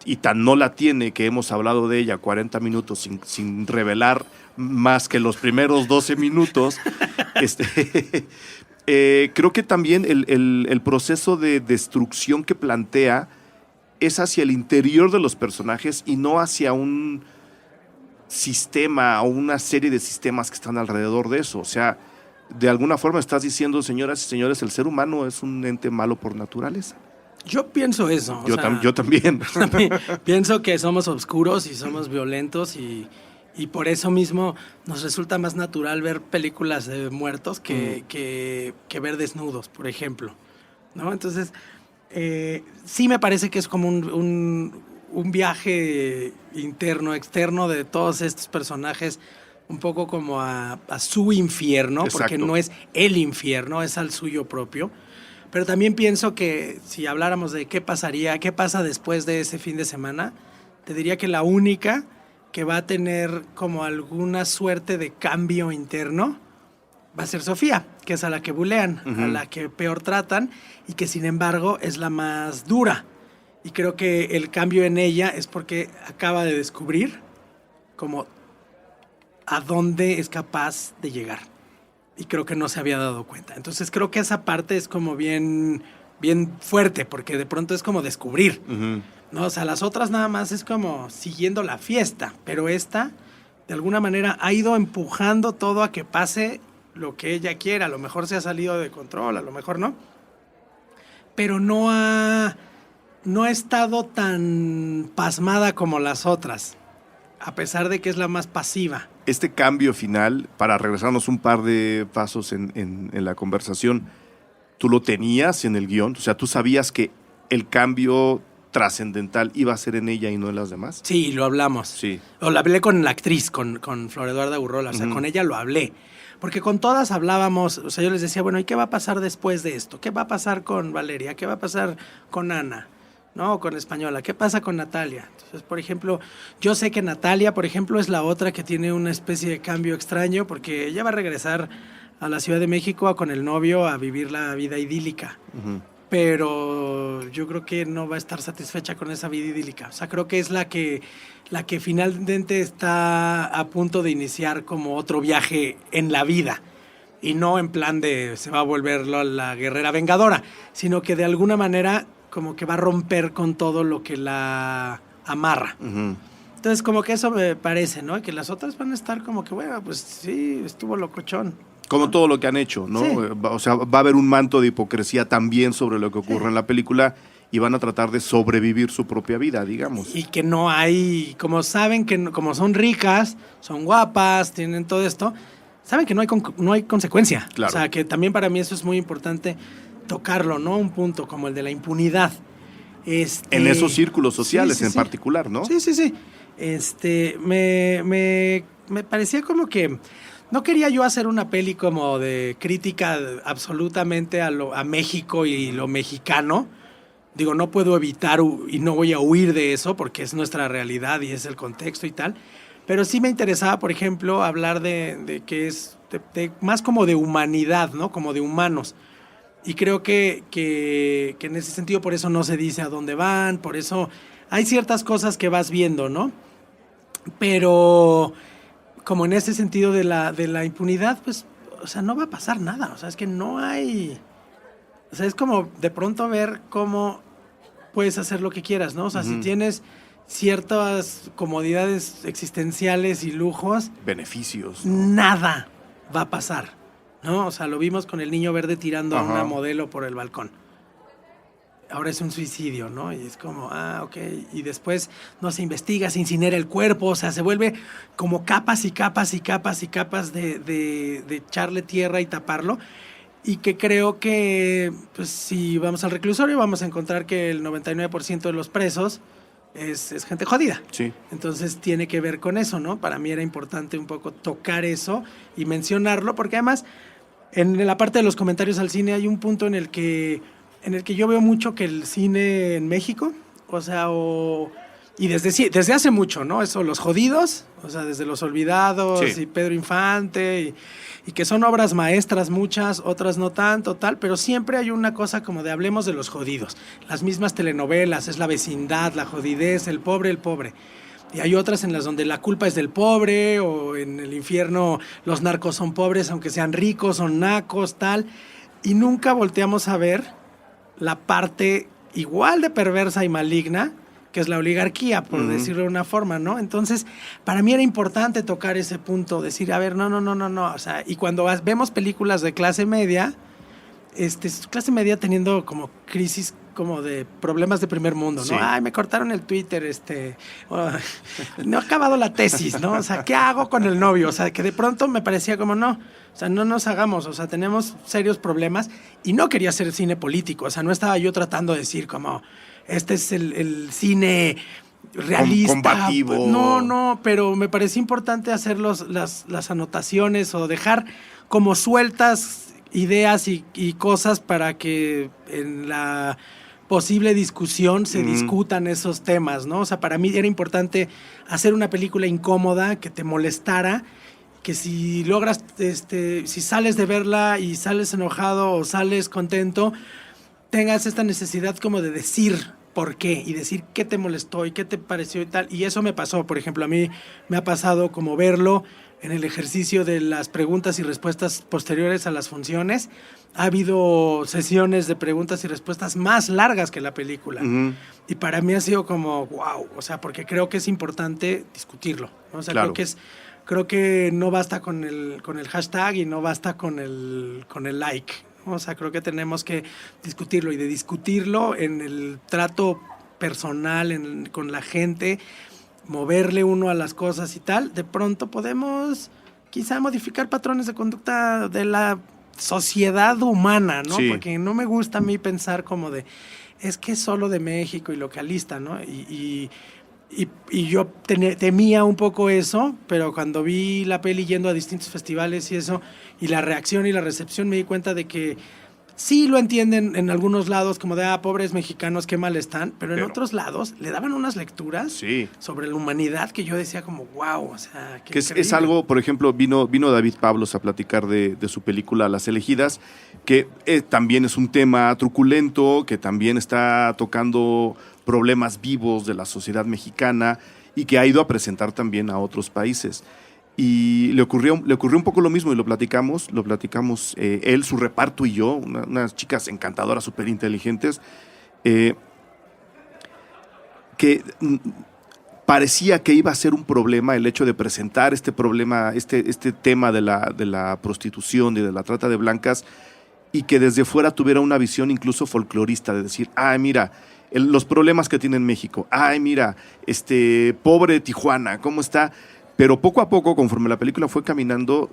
y tan no la tiene que hemos hablado de ella 40 minutos sin revelar más que los primeros 12 minutos, creo que también el proceso de destrucción que plantea es hacia el interior de los personajes y no hacia un sistema o una serie de sistemas que están alrededor de eso. O sea, de alguna forma estás diciendo, señoras y señores, el ser humano es un ente malo por naturaleza. Yo pienso eso. Yo también. Pienso que somos oscuros y somos violentos y por eso mismo nos resulta más natural ver películas de muertos que ver desnudos, por ejemplo, ¿no? Entonces, sí me parece que es como un viaje interno, externo de todos estos personajes, un poco como a su infierno. Exacto. Porque no es el infierno, es al suyo propio. Pero también pienso que si habláramos de qué pasa después de ese fin de semana, te diría que la única que va a tener como alguna suerte de cambio interno va a ser Sofía, que es a la que bulean, a la que peor tratan y que sin embargo es la más dura. Y creo que el cambio en ella es porque acaba de descubrir como a dónde es capaz de llegar. Y creo que no se había dado cuenta. Entonces creo que esa parte es como bien fuerte, porque de pronto es como descubrir. ¿No? O sea, las otras nada más es como siguiendo la fiesta, pero esta, de alguna manera, ha ido empujando todo a que pase lo que ella quiera. A lo mejor se ha salido de control, a lo mejor no. Pero no ha estado tan pasmada como las otras, a pesar de que es la más pasiva. Este cambio final, para regresarnos un par de pasos en la conversación, ¿tú lo tenías en el guión? O sea, ¿tú sabías que el cambio trascendental iba a ser en ella y no en las demás? Sí, lo hablamos. Sí. O lo hablé con la actriz, con Flor Eduarda Urrola, o sea, con ella lo hablé. Porque con todas hablábamos, o sea, yo les decía, bueno, ¿y qué va a pasar después de esto? ¿Qué va a pasar con Valeria? ¿Qué va a pasar con Ana? ¿No? Con Española. ¿Qué pasa con Natalia? Entonces, por ejemplo, yo sé que Natalia, por ejemplo, es la otra que tiene una especie de cambio extraño porque ella va a regresar a la Ciudad de México con el novio a vivir la vida idílica. Pero yo creo que no va a estar satisfecha con esa vida idílica. O sea, creo que es la que finalmente está a punto de iniciar como otro viaje en la vida. Y no en plan de se va a volver la guerrera vengadora, sino que de alguna manera como que va a romper con todo lo que la amarra. Entonces, como que eso me parece, ¿no? Que las otras van a estar como que, bueno, pues sí, estuvo locochón. Como todo lo que han hecho, ¿no? Sí. O sea, va a haber un manto de hipocresía también sobre lo que ocurre en la película y van a tratar de sobrevivir su propia vida, digamos. Y que no hay, como saben que como son ricas, son guapas, tienen todo esto, saben que no hay consecuencia. Claro. O sea, que también para mí eso es muy importante tocarlo, ¿no? Un punto como el de la impunidad. En esos círculos sociales en particular, ¿no? Sí. Me parecía como que no quería yo hacer una peli como de crítica absolutamente a México y lo mexicano. Digo, no puedo evitar y no voy a huir de eso porque es nuestra realidad y es el contexto y tal. Pero sí me interesaba, por ejemplo, hablar de que es de más como de humanidad, ¿no? Como de humanos. Y creo que en ese sentido por eso no se dice a dónde van, por eso hay ciertas cosas que vas viendo, ¿no? Pero como en ese sentido de la impunidad, pues, o sea, no va a pasar nada, o sea, es que no hay... O sea, es como de pronto ver cómo puedes hacer lo que quieras, ¿no? O sea, si tienes ciertas comodidades existenciales y lujos... Beneficios, ¿no? Nada va a pasar, ¿no? O sea, lo vimos con el niño verde tirando a una modelo por el balcón. Ahora es un suicidio, ¿no? Y es como, ok. Y después no se investiga, se incinera el cuerpo, o sea, se vuelve como capas y capas y capas y capas de echarle tierra y taparlo. Y que creo que, pues, si vamos al reclusorio, vamos a encontrar que el 99% de los presos es gente jodida. Sí. Entonces tiene que ver con eso, ¿no? Para mí era importante un poco tocar eso y mencionarlo, porque además en la parte de los comentarios al cine hay un punto en el que yo veo mucho que el cine en México, o sea, y desde hace mucho, ¿no? Eso, Los Jodidos, o sea, desde Los Olvidados y Pedro Infante, y que son obras maestras muchas, otras no tanto, tal, pero siempre hay una cosa como de hablemos de los jodidos. Las mismas telenovelas, es la vecindad, la jodidez, el pobre. Y hay otras en las donde la culpa es del pobre, o en el infierno los narcos son pobres, aunque sean ricos, son nacos, tal. Y nunca volteamos a ver la parte igual de perversa y maligna, que es la oligarquía, por decirlo de una forma, ¿no? Entonces, para mí era importante tocar ese punto, decir, a ver, no, o sea, y cuando vemos películas de clase media, clase media teniendo como crisis como de problemas de primer mundo, ¿no? Sí. Ay, me cortaron el Twitter, no he acabado la tesis, ¿no? O sea, ¿qué hago con el novio? O sea, que de pronto me parecía como, no, o sea, no nos hagamos, o sea, tenemos serios problemas y no quería hacer cine político, o sea, no estaba yo tratando de decir como, este es el cine realista. Combativo. No, pero me parecía importante hacer las anotaciones o dejar como sueltas ideas y cosas para que en la posible discusión se discutan esos temas, ¿no? O sea, para mí era importante hacer una película incómoda, que te molestara, que si logras, si sales de verla y sales enojado o sales contento, tengas esta necesidad como de decir por qué y decir qué te molestó y qué te pareció y tal. Y eso me pasó, por ejemplo, a mí me ha pasado como verlo en el ejercicio de las preguntas y respuestas posteriores a las funciones. Ha habido sesiones de preguntas y respuestas más largas que la película. Y para mí ha sido como, wow, o sea, porque creo que es importante discutirlo, ¿no? O sea, claro. creo que no basta con el hashtag y no basta con el like. O sea, creo que tenemos que discutirlo y de discutirlo en el trato personal con la gente, moverle uno a las cosas y tal, de pronto podemos quizá modificar patrones de conducta de la sociedad humana, ¿no? Sí. Porque no me gusta a mí pensar como de, es que es solo de México y localista, ¿no? Y yo temía un poco eso, pero cuando vi la peli yendo a distintos festivales y eso, y la reacción y la recepción, me di cuenta de que sí lo entienden en algunos lados como de, pobres mexicanos, qué mal están, pero en otros lados le daban unas lecturas sobre la humanidad que yo decía como, wow, o sea, qué increíble. Es algo, por ejemplo, vino David Pablos a platicar de su película Las Elegidas, que también es un tema truculento, que también está tocando problemas vivos de la sociedad mexicana y que ha ido a presentar también a otros países. Y le ocurrió un poco lo mismo y lo platicamos él, su reparto y yo, unas chicas encantadoras, súper inteligentes, que parecía que iba a ser un problema el hecho de presentar este problema, este tema de la prostitución y de la trata de blancas, y que desde fuera tuviera una visión incluso folclorista de decir, mira, los problemas que tiene en México, mira, pobre Tijuana, ¿cómo está? Pero poco a poco, conforme la película fue caminando,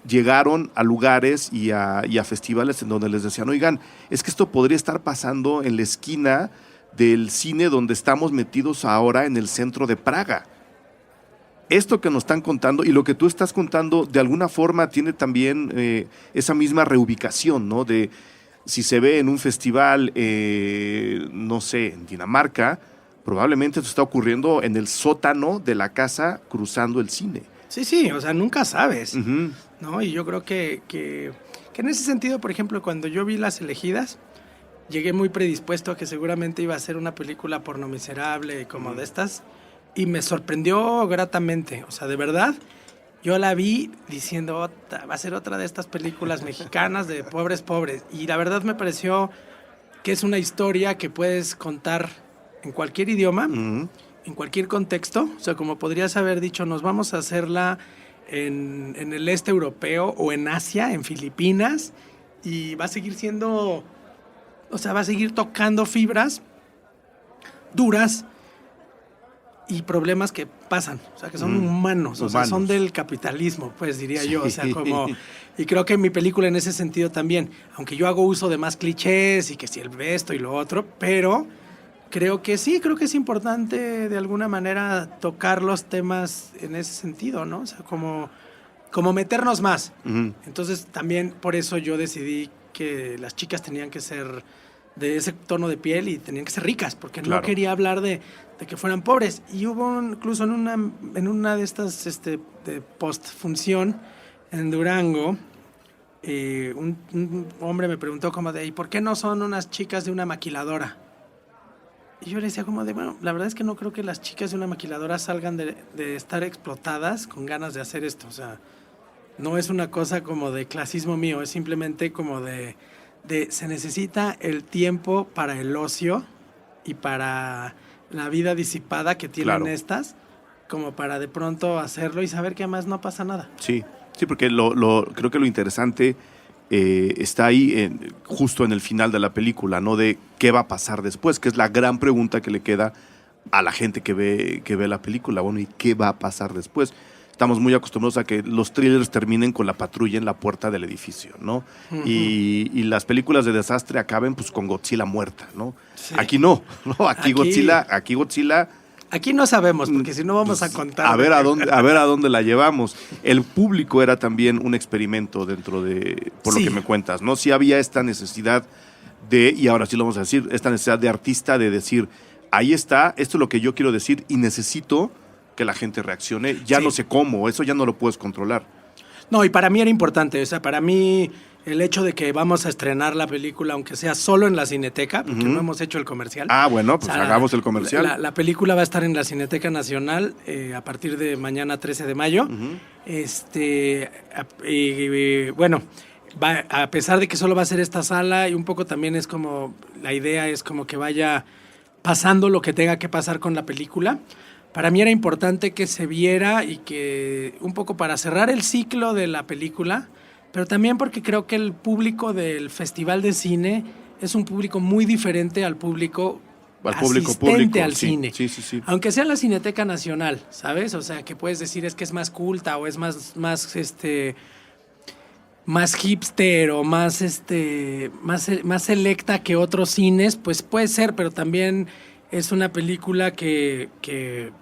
llegaron a lugares y a festivales en donde les decían, oigan, es que esto podría estar pasando en la esquina del cine donde estamos metidos ahora en el centro de Praga. Esto que nos están contando y lo que tú estás contando, de alguna forma tiene también esa misma reubicación, ¿no? De si se ve en un festival, no sé, en Dinamarca, probablemente esto está ocurriendo en el sótano de la casa cruzando el cine. Sí, o sea, nunca sabes, ¿no? Y yo creo que en ese sentido, por ejemplo, cuando yo vi Las Elegidas, llegué muy predispuesto a que seguramente iba a ser una película porno miserable como de estas, y me sorprendió gratamente. O sea, de verdad, yo la vi diciendo, va a ser otra de estas películas mexicanas de pobres. Y la verdad me pareció que es una historia que puedes contar en cualquier idioma, en cualquier contexto. O sea, como podrías haber dicho, nos vamos a hacerla en el este europeo o en Asia, en Filipinas, y va a seguir siendo, o sea, va a seguir tocando fibras duras y problemas que pasan, o sea, que son humanos, o sea, son del capitalismo, pues diría yo, o sea, como, y creo que mi película en ese sentido también, aunque yo hago uso de más clichés y que si el esto y lo otro, pero creo que es importante de alguna manera tocar los temas en ese sentido, ¿no? O sea, como meternos más. Entonces también por eso yo decidí que las chicas tenían que ser de ese tono de piel y tenían que ser ricas, porque no quería hablar de que fueran pobres. Y hubo incluso en una de estas de post-función en Durango, un hombre me preguntó como de, ¿y por qué no son unas chicas de una maquiladora? Y yo le decía como de, bueno, la verdad es que no creo que las chicas de una maquiladora salgan de estar explotadas con ganas de hacer esto. O sea, no es una cosa como de clasismo mío, es simplemente como de se necesita el tiempo para el ocio y para la vida disipada que tienen estas, como para de pronto hacerlo y saber que además no pasa nada. Sí, porque creo que lo interesante está ahí justo en el final de la película, ¿no? De qué va a pasar después, que es la gran pregunta que le queda a la gente que ve la película. Bueno, ¿y qué va a pasar después? Estamos muy acostumbrados a que los thrillers terminen con la patrulla en la puerta del edificio, ¿no? Uh-huh. Y las películas de desastre acaben pues con Godzilla muerta, ¿no? Sí. Aquí no, ¿no? Aquí Godzilla... Aquí no sabemos, porque si no vamos a contar. A ver a dónde la llevamos. El público era también un experimento dentro de, por lo que me cuentas, ¿no? Sí había esta necesidad y ahora sí lo vamos a decir, esta necesidad de artista de decir, ahí está, esto es lo que yo quiero decir y necesito que la gente reaccione. Ya no sé cómo, eso ya no lo puedes controlar. No, y para mí era importante, o sea, para mí el hecho de que vamos a estrenar la película, aunque sea solo en la Cineteca, porque no hemos hecho el comercial. Ah, bueno, pues hagamos el comercial. La película va a estar en la Cineteca Nacional a partir de mañana 13 de mayo. Bueno, a pesar de que solo va a ser esta sala, y un poco también es como, la idea es como que vaya pasando lo que tenga que pasar con la película. Para mí era importante que se viera y que un poco para cerrar el ciclo de la película, pero también porque creo que el público Festival de Cine es un público muy diferente al público asistente al cine. Sí. Aunque sea en la Cineteca Nacional, ¿sabes? O sea, que puedes decir es que es más culta o es más hipster o más selecta que otros cines, pues puede ser, pero también es una película que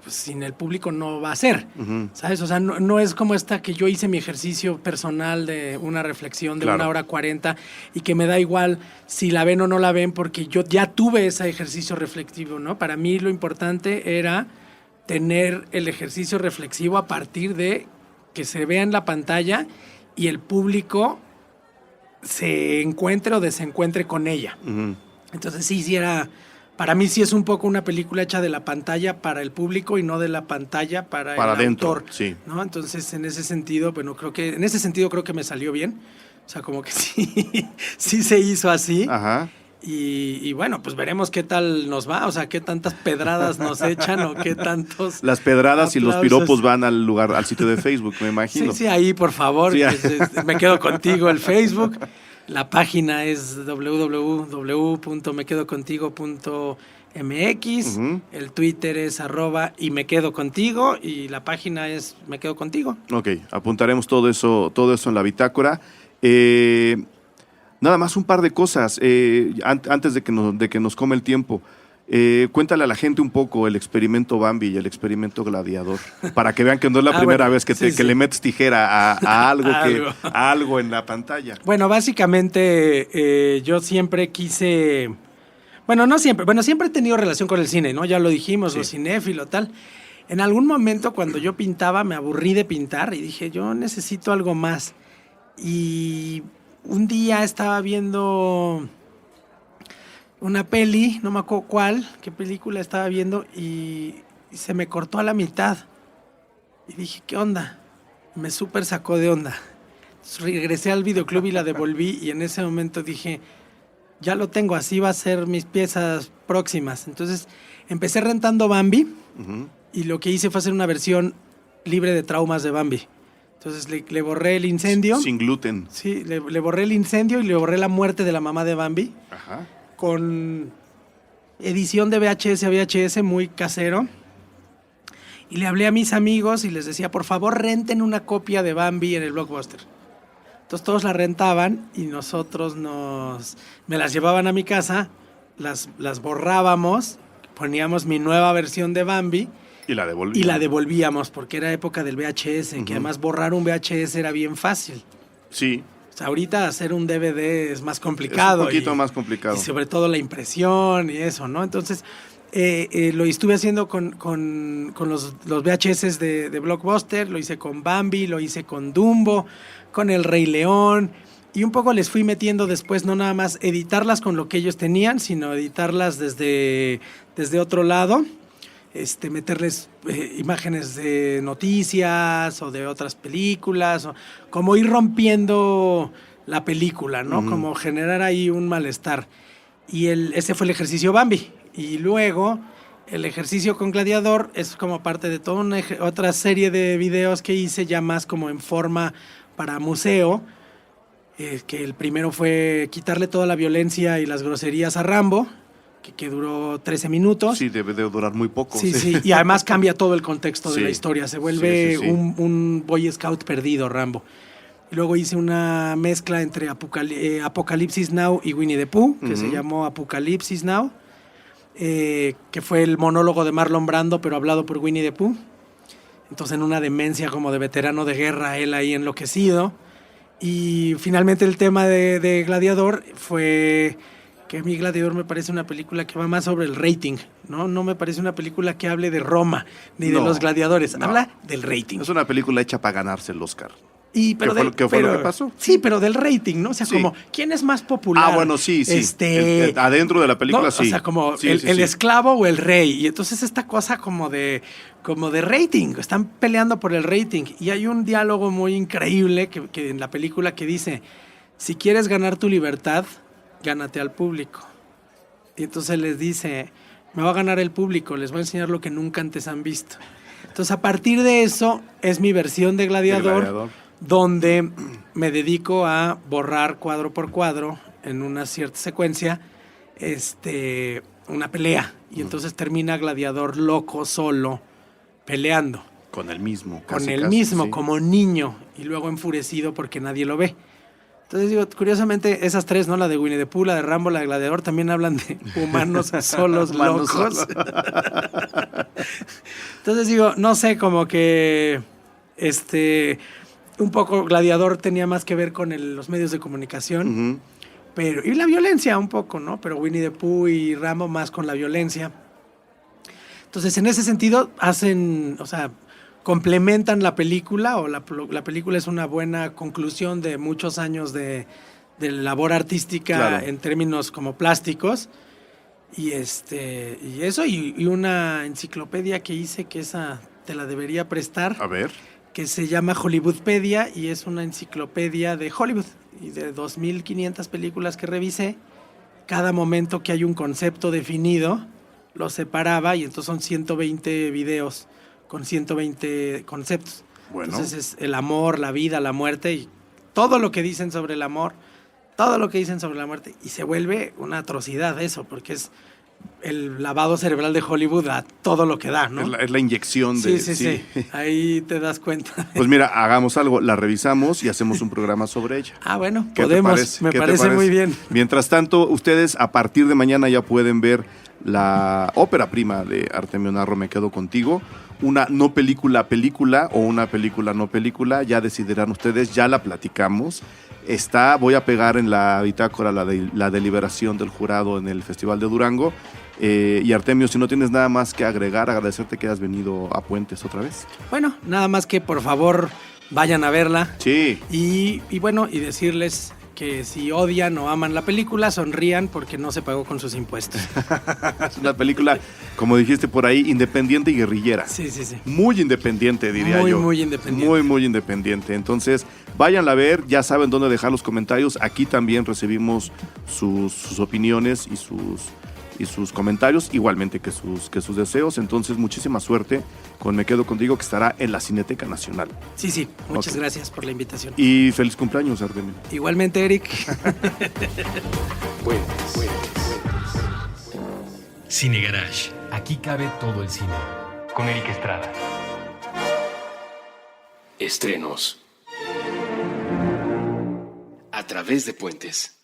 pues, sin el público no va a ser, ¿sabes? O sea, no es como esta que yo hice mi ejercicio personal de una reflexión de 1:40 y que me da igual si la ven o no la ven porque yo ya tuve ese ejercicio reflexivo, ¿no? Para mí lo importante era tener el ejercicio reflexivo a partir de que se vea en la pantalla y el público se encuentre o desencuentre con ella. Entonces sí era... Para mí sí es un poco una película hecha de la pantalla para el público y no de la pantalla para el adentro, autor, ¿no? Entonces, en ese sentido, bueno, creo que me salió bien. O sea, como que sí se hizo así. Ajá. Y bueno, pues veremos qué tal nos va, o sea, qué tantas pedradas nos echan o qué tantos... Las pedradas aplausos. Y los piropos van al sitio de Facebook, me imagino. Sí, ahí, por favor, sí. Me quedo contigo el Facebook. La página es www.mequedocontigo.mx, el Twitter es @y_me_quedo_contigo y la página es Me Quedo Contigo. Ok, apuntaremos todo eso en la bitácora. Nada más un par de cosas antes de que nos come el tiempo. Cuéntale a la gente un poco el experimento Bambi y el experimento Gladiador, para que vean que no es la primera vez que le metes tijera a algo en la pantalla. Bueno, básicamente yo siempre quise... siempre he tenido relación con el cine, ¿no? Ya lo dijimos, lo cinéfilo, tal. En algún momento cuando yo pintaba me aburrí de pintar y dije, yo necesito algo más. Y un día estaba viendo... una peli, no me acuerdo qué película estaba viendo y se me cortó a la mitad. Y dije, ¿qué onda? Me súper sacó de onda. Entonces, regresé al videoclub y la devolví y en ese momento dije, ya lo tengo, así va a ser mis piezas próximas. Entonces empecé rentando Bambi y lo que hice fue hacer una versión libre de traumas de Bambi. Entonces le borré el incendio. Sin gluten. Sí, le borré el incendio y le borré la muerte de la mamá de Bambi. Ajá. Con edición de VHS a VHS muy casero. Y le hablé a mis amigos y les decía, por favor, renten una copia de Bambi en el Blockbuster. Entonces todos la rentaban y nosotros me las llevaban a mi casa, las borrábamos, poníamos mi nueva versión de Bambi y la devolvíamos porque era época del VHS, que además borrar un VHS era bien fácil. Sí. Ahorita hacer un DVD es más complicado. Es un poquito más complicado. Y sobre todo la impresión y eso, ¿no? Entonces, lo estuve haciendo con los VHS de Blockbuster, lo hice con Bambi, lo hice con Dumbo, con El Rey León, y un poco les fui metiendo después, no nada más editarlas con lo que ellos tenían, sino editarlas desde otro lado. Meterles imágenes de noticias o de otras películas, o como ir rompiendo la película, ¿no? Como generar ahí un malestar. Y ese fue el ejercicio Bambi. Y luego el ejercicio con Gladiador es como parte de toda otra serie de videos que hice ya más como en forma para museo, que el primero fue quitarle toda la violencia y las groserías a Rambo, que duró 13 minutos. Sí, debe de durar muy poco. Sí, y además cambia todo el contexto de la historia, se vuelve un Boy Scout perdido, Rambo. Y luego hice una mezcla entre Apocalipsis Now y Winnie the Pooh, que se llamó Apocalipsis Now, que fue el monólogo de Marlon Brando, pero hablado por Winnie the Pooh. Entonces, en una demencia como de veterano de guerra, él ahí enloquecido. Y finalmente el tema de Gladiador fue que a mí Gladiador me parece una película que va más sobre el rating, ¿no? No me parece una película que hable de Roma ni de los gladiadores. No. Habla del rating. Es una película hecha para ganarse el Oscar. ¿Qué fue lo que pasó? Sí, pero del rating, ¿no? O sea, como, ¿quién es más popular? Ah, bueno, sí. Adentro de la película, ¿no? sí. O sea, como el esclavo o el rey. Y entonces esta cosa como de rating. Están peleando por el rating. Y hay un diálogo muy increíble que en la película que dice, si quieres ganar tu libertad, gánate al público. Y entonces les dice, me va a ganar el público, les voy a enseñar lo que nunca antes han visto. Entonces, a partir de eso, es mi versión de Gladiador. Donde me dedico a borrar cuadro por cuadro en una cierta secuencia una pelea. Y entonces termina Gladiador loco, solo, peleando. Con el mismo. Sí. Como niño. Y luego enfurecido porque nadie lo ve. Entonces digo, curiosamente, esas tres, ¿no? La de Winnie the Pooh, la de Rambo, la de Gladiador, también hablan de humanos solos, locos. Entonces digo, no sé, como que un poco Gladiador tenía más que ver con los medios de comunicación, y la violencia un poco, ¿no? Pero Winnie the Pooh y Rambo más con la violencia. Entonces, en ese sentido, complementan la película, o la película es una buena conclusión de muchos años de labor artística, claro, en términos como plásticos. Y eso, y una enciclopedia que hice, que esa te la debería prestar. A ver. Que se llama Hollywoodpedia, y es una enciclopedia de Hollywood y de 2,500 películas que revisé. Cada momento que hay un concepto definido, lo separaba, y entonces son 120 videos con 120 conceptos. Bueno. Entonces es el amor, la vida, la muerte, y todo lo que dicen sobre el amor, todo lo que dicen sobre la muerte, y se vuelve una atrocidad eso, porque es el lavado cerebral de Hollywood a todo lo que da, ¿no? Es la inyección de... Sí. Ahí te das cuenta. Pues mira, hagamos algo, la revisamos y hacemos un programa sobre ella. Ah, bueno, podemos. Me parece muy bien. Mientras tanto, ustedes a partir de mañana ya pueden ver la ópera prima de Artemio Narro, Me quedo contigo. Una no película o una película no película, ya decidirán ustedes, ya la platicamos. Voy a pegar en la bitácora la deliberación del jurado en el Festival de Durango. Y Artemio, si no tienes nada más que agregar, agradecerte que hayas venido a Puentes otra vez. Bueno, nada más que por favor vayan a verla. Sí. Y bueno, y decirles que si odian o aman la película, sonrían porque no se pagó con sus impuestos. Es una película, como dijiste por ahí, independiente y guerrillera. Sí. Muy independiente, diría yo. Muy independiente. Muy independiente. Entonces, váyanla a ver, ya saben dónde dejar los comentarios. Aquí también recibimos sus opiniones y sus comentarios, igualmente que sus deseos. Entonces, muchísima suerte con Me quedo contigo, que estará en la Cineteca Nacional. Sí. Muchas gracias por la invitación. Y feliz cumpleaños, Artemio. Igualmente, Eric. Cine Garage. Aquí cabe todo el cine. Con Eric Estrada. Estrenos. A través de Puentes.